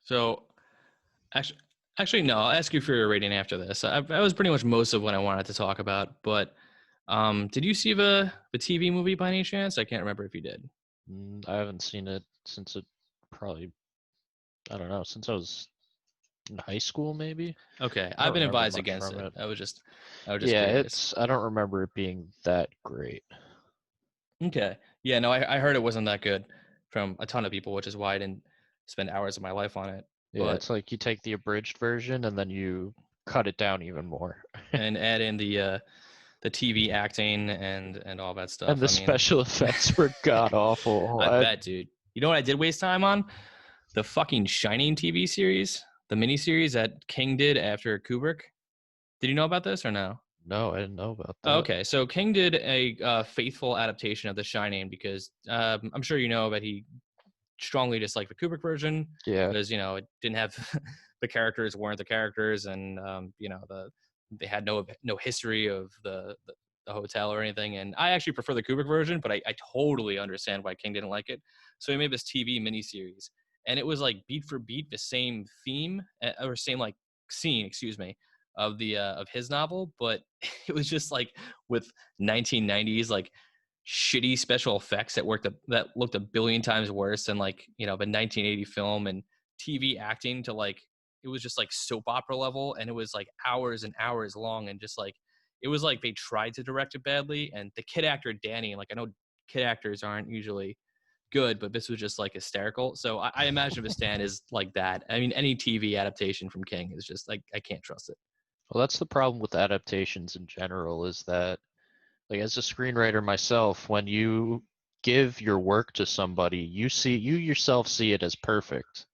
So actually, actually, no, I'll ask you for your rating after this. That was pretty much most of what I wanted to talk about. But did you see the TV movie by any chance? I can't remember if you did. I haven't seen it since it probably, I don't know, since I was in high school, maybe. Okay, I I've don't been remember advised much against from it. it. I was just Yeah, curious. I don't remember it being that great. Okay, yeah, no, I heard it wasn't that good from a ton of people, which is why I didn't spend hours of my life on it. Yeah, But it's like you take the abridged version and then you cut it down even more. and add in the TV acting and all that And stuff. the I mean, special effects were god awful. I bet, dude. You know what I did waste time on? The fucking Shining TV series, the miniseries that King did after Kubrick. Did you know about this or no? No, I didn't know about Oh, that. okay, so King did a faithful adaptation of The Shining because I'm sure you know that he strongly dislike the Kubrick version Yeah. because it didn't have the characters weren't the characters, and they had no history of the hotel or anything. And I actually prefer the Kubrick version, but I totally understand why King didn't like it. So he made this TV miniseries, and it was like beat for beat the same theme or same like scene, excuse me, of his novel, but it was just like with 1990s like shitty special effects that looked a billion times worse than like the 1980 film, and TV acting to like it was just like soap opera level, and it was like hours and hours long, and just like it was like they tried to direct it badly. And the kid actor Danny, like I know kid actors aren't usually good, but this was just like hysterical. So I imagine if a stand is like that, I mean any TV adaptation from King is just like I can't trust it. Well, that's the problem with adaptations in general, is that, like, as a screenwriter myself, when you give your work to somebody, you yourself see it as perfect.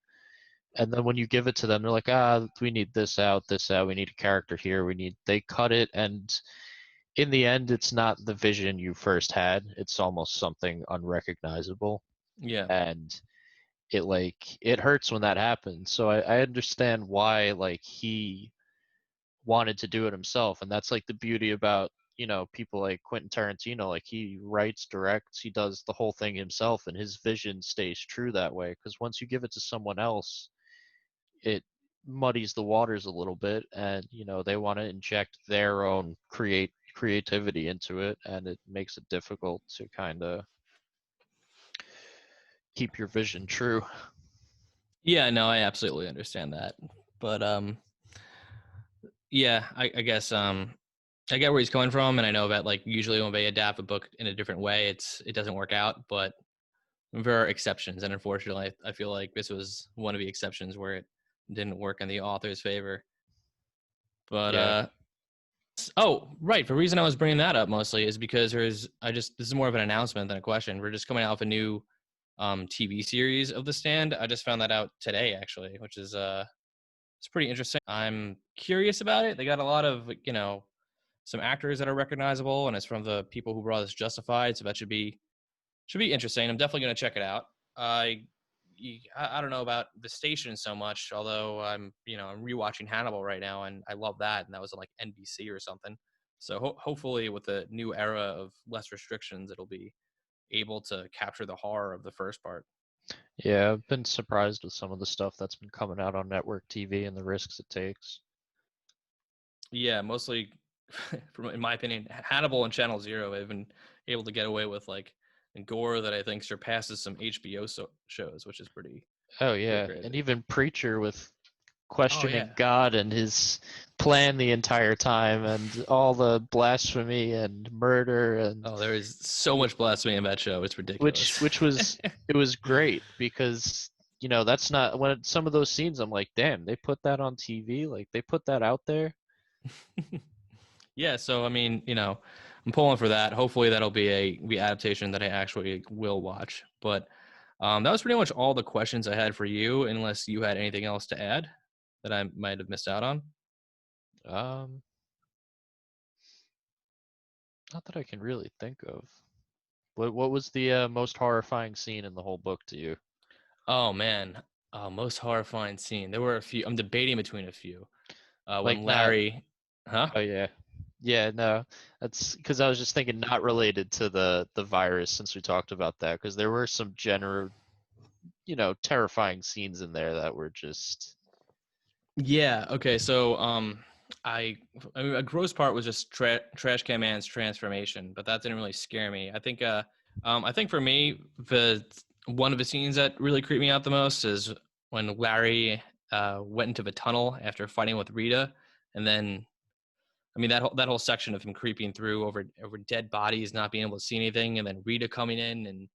And then when you give it to them, they're like, we need this out, we need a character here, they cut it, and in the end, it's not the vision you first had. It's almost something unrecognizable. Yeah. And it hurts when that happens. So I understand why like he wanted to do it himself, and that's like the beauty about people like Quentin Tarantino. Like, he writes, directs, he does the whole thing himself, and his vision stays true that way. Because once you give it to someone else, it muddies the waters a little bit, and they want to inject their own creativity into it, and it makes it difficult to kind of keep your vision true. Yeah, no, I absolutely understand that. But yeah, I guess I get where he's coming from, and I know that like usually when they adapt a book in a different way, it doesn't work out, but there are exceptions, and unfortunately, I feel like this was one of the exceptions where it didn't work in the author's favor. But Yeah. oh, right, the reason I was bringing that up mostly is because this is more of an announcement than a question. We're just coming out with a new TV series of The Stand. I just found that out today actually, which is it's pretty interesting. I'm curious about it. They got a lot of some actors that are recognizable, and it's from the people who brought us Justified, so that should be interesting. I'm definitely going to check it out. I don't know about the station so much, although I'm rewatching Hannibal right now, and I love that, and that was on like NBC or something. So hopefully, with the new era of less restrictions, it'll be able to capture the horror of the first part. Yeah, I've been surprised with some of the stuff that's been coming out on network TV and the risks it takes. Yeah, mostly, in my opinion, Hannibal and Channel Zero have been able to get away with like gore that I think surpasses some HBO shows, which is pretty Oh pretty yeah, and crazy. even Preacher with Oh questioning yeah. God and his plan the entire time, and all the blasphemy and murder, and Oh, there is so much blasphemy in that show. It's which ridiculous. which was it was great, because that's not when some of those scenes I'm like, damn, they put that on TV, like they put that out there. Yeah, so I mean, I'm pulling for that. Hopefully that'll be the adaptation that I actually will watch. But that was pretty much all the questions I had for you, unless you had anything else to add that I might have missed out on. Um, Not that I can really think of. What was the most horrifying scene in the whole book to you? Oh man, most horrifying scene. There were a few. I'm debating between a few. Like, When not. Larry, huh? Oh yeah, yeah. No, that's because I was just thinking not related to the virus, since we talked about that, because there were some general, terrifying scenes in there that were just. Yeah. Okay. So, I mean, a gross part was just Trash Can Man's transformation, but that didn't really scare me. I think for me, the one of the scenes that really creeped me out the most is when Larry went into the tunnel after fighting with Rita, and then I mean that whole section of him creeping through over dead bodies, not being able to see anything, and then Rita coming in and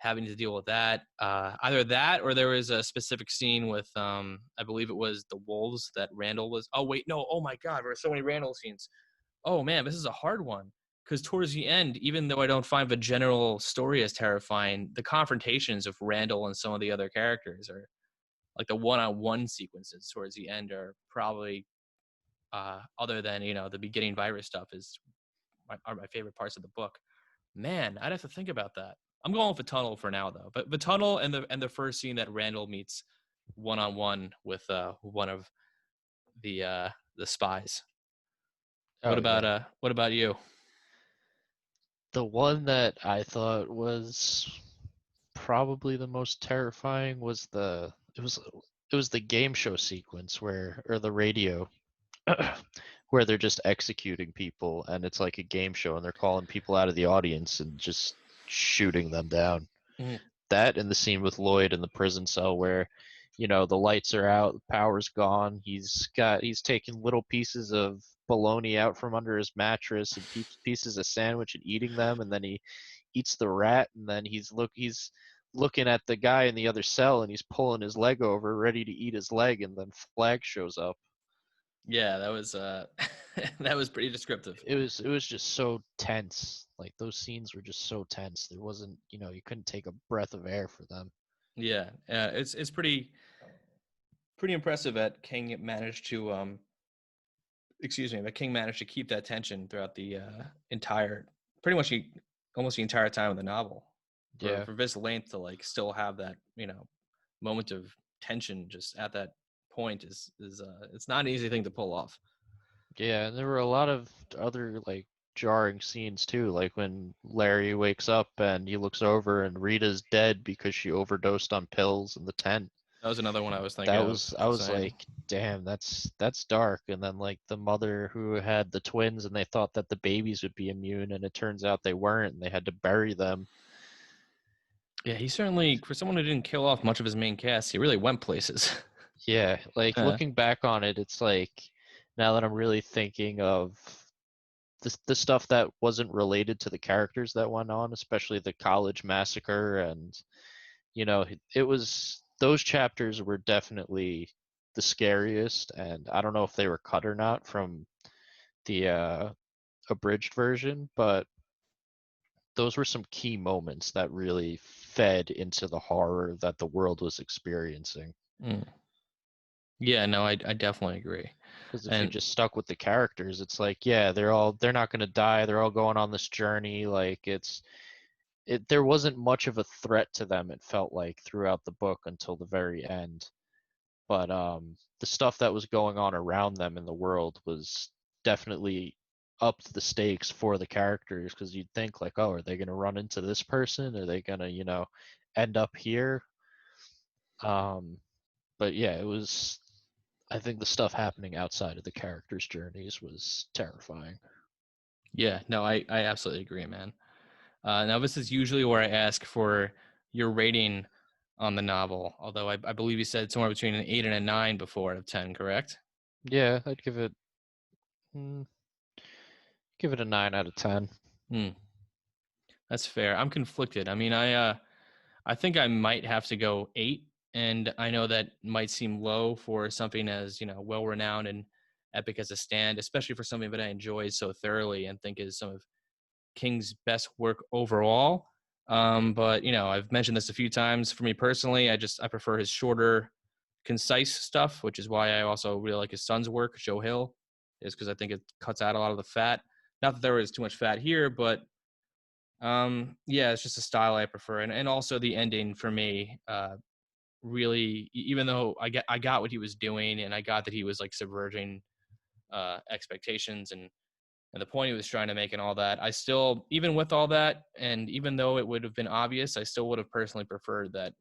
having to deal with that. Either that, or there was a specific scene with I believe it was the wolves that Randall was. Oh wait, no. Oh my God, there are so many Randall scenes. Oh man, this is a hard one because towards the end, even though I don't find the general story as terrifying, the confrontations of Randall and some of the other characters are like the one-on-one sequences towards the end are probably other than the beginning virus stuff are my favorite parts of the book. Man, I'd have to think about that. I'm going with the tunnel for now, though. But the tunnel and the first scene that Randall meets one-on-one with one of the spies. Oh, yeah. What about you? The one that I thought was probably the most terrifying was it was the game show sequence or the radio where they're just executing people and it's like a game show and they're calling people out of the audience and just shooting them down. Mhm. That and the scene with Lloyd in the prison cell where, the lights are out, the power's gone. He's taking little pieces of bologna out from under his mattress and pieces of sandwich and eating them, and then he eats the rat, and then he's looking at the guy in the other cell and he's pulling his leg over, ready to eat his leg, and then Flag shows up. Yeah, that was that was pretty descriptive. It was just so tense. Like those scenes were just so tense. There wasn't, you couldn't take a breath of air for them. Yeah, it's pretty impressive that King managed to that King managed to keep that tension throughout the entire, pretty much almost the entire time of the novel. Yeah. For this length to like still have that moment of tension just at that point is it's not an easy thing to pull off. Yeah, and there were a lot of other like jarring scenes too, like when Larry wakes up and he looks over and Rita's dead because she overdosed on pills in the tent. That was another one I was thinking of. I was saying. like, damn, that's dark. And then like the mother who had the twins and they thought that the babies would be immune and it turns out they weren't and they had to bury them. Yeah, he certainly, for someone who didn't kill off much of his main cast, he really went places. Yeah, like looking back on it, it's like now that I'm really thinking of the stuff that wasn't related to the characters that went on, especially the college massacre, and it was those chapters were definitely the scariest, and I don't know if they were cut or not from the abridged version, but those were some key moments that really fed into the horror that the world was experiencing. Mm. Yeah, no, I definitely agree. Because if you just stuck with the characters, it's like, yeah, they're not going to die. They're all going on this journey. Like there wasn't much of a threat to them. It felt like throughout the book until the very end. But the stuff that was going on around them in the world was definitely upped the stakes for the characters. Because you'd think like, oh, are they going to run into this person? Are they going to end up here? But yeah, it was. I think the stuff happening outside of the characters' journeys was terrifying. Yeah, no, I absolutely agree, man. Now, this is usually where I ask for your rating on the novel, although I believe you said somewhere between an 8 and a 9 before out of 10, correct? Yeah, I'd give it a 9 out of 10. That's fair. I'm conflicted. I mean, I think I might have to go 8, and I know that might seem low for something as well-renowned and epic as A Stand, especially for something that I enjoyed so thoroughly and think is some of King's best work overall. But I've mentioned this a few times. For me personally, I prefer his shorter, concise stuff, which is why I also really like his son's work, Joe Hill, is because I think it cuts out a lot of the fat. Not that there was too much fat here, but yeah, it's just a style I prefer, and also the ending for me. Really, even though I got what he was doing, and I got that he was like subverting expectations and the point he was trying to make and all that, I still, even with all that, and even though it would have been obvious, I still would have personally preferred that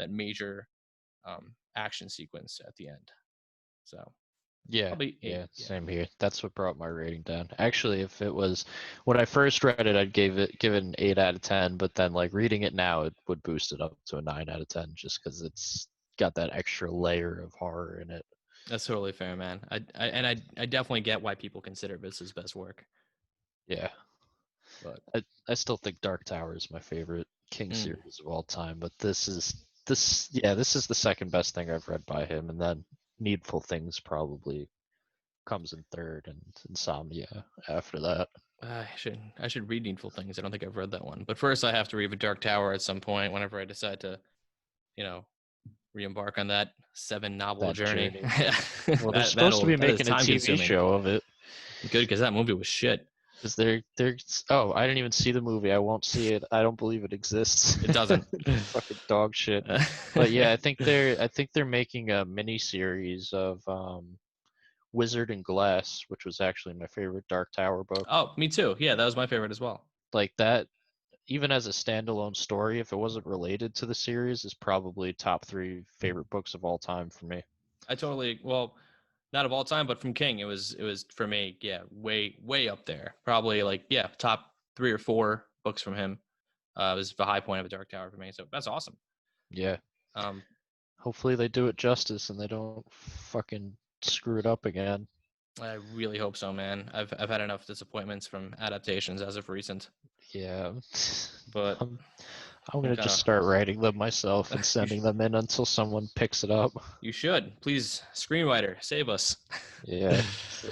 major action sequence at the end. So Yeah, yeah, same here. That's what brought my rating down. Actually, if it was when I first read it, I'd give it an 8 out of 10. But then, like reading it now, it would boost it up to a 9 out of 10, just because it's got that extra layer of horror in it. That's totally fair, man. I definitely get why people consider this his best work. Yeah, but I still think Dark Tower is my favorite King series of all time. But this is the second best thing I've read by him, and then Needful Things probably comes in third, and Insomnia after that. I should read Needful Things. I don't think I've read that one, but first I have to read The Dark Tower at some point. Whenever I decide to, re-embark on that 7-novel journey. Well, they're supposed to be making a TV show of it. Good, because that movie was shit. Because they're oh, I didn't even see the movie. I won't see it. I don't believe it exists. It doesn't. Fucking dog shit. But yeah, I think they're making a mini series of Wizard and Glass, which was actually my favorite Dark Tower book. Oh, me too. Yeah, that was my favorite as well. Like that, even as a standalone story, if it wasn't related to the series, is probably top 3 favorite books of all time for me. I totally, well, not of all time, but from King, it was for me, yeah, way up there. Probably like, yeah, top 3 or 4 books from him. Was the high point of a Dark Tower for me. So that's awesome. Yeah. Um, Hopefully they do it justice and they don't fucking screw it up again. I really hope so, man. I've had enough disappointments from adaptations as of recent. Yeah. But I'm gonna kinda- just start writing them myself and sending them in until someone picks it up. you should. Please, screenwriter, save us. Yeah.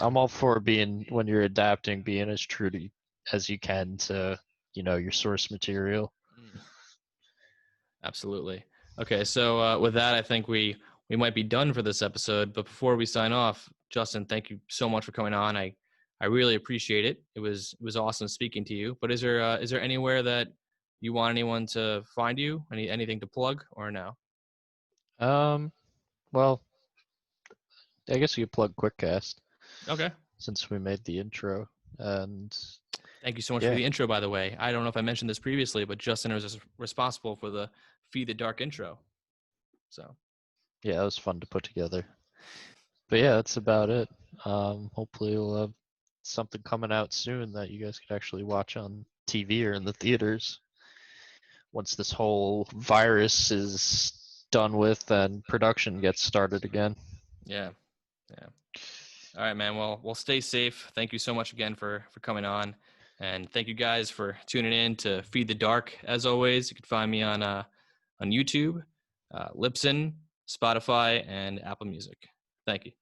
I'm all for being, when you're adapting, being as true to as you can to, your source material. Absolutely. Okay, so with that, I think we might be done for this episode. But before we sign off, Justin, thank you so much for coming on. I really appreciate it. It was awesome speaking to you. But is there anywhere that you want anyone to find you? Anything to plug or no? Well, I guess you could plug Quickcast Okay. since we made the intro. And Thank you so much Yeah. for the intro, by the way. I don't know if I mentioned this previously, but Justin was responsible for the Feed the Dark intro. So yeah, it was fun to put together. But yeah, that's about it. Hopefully we'll have something coming out soon that you guys could actually watch on TV or in the theaters once this whole virus is done with and production gets started again. yeah. All right, man. Well, we'll stay safe. Thank you so much again for coming on, and thank you guys for tuning in to Feed the Dark. As always, you can find me on YouTube, Libsyn, Spotify, and Apple Music. Thank you.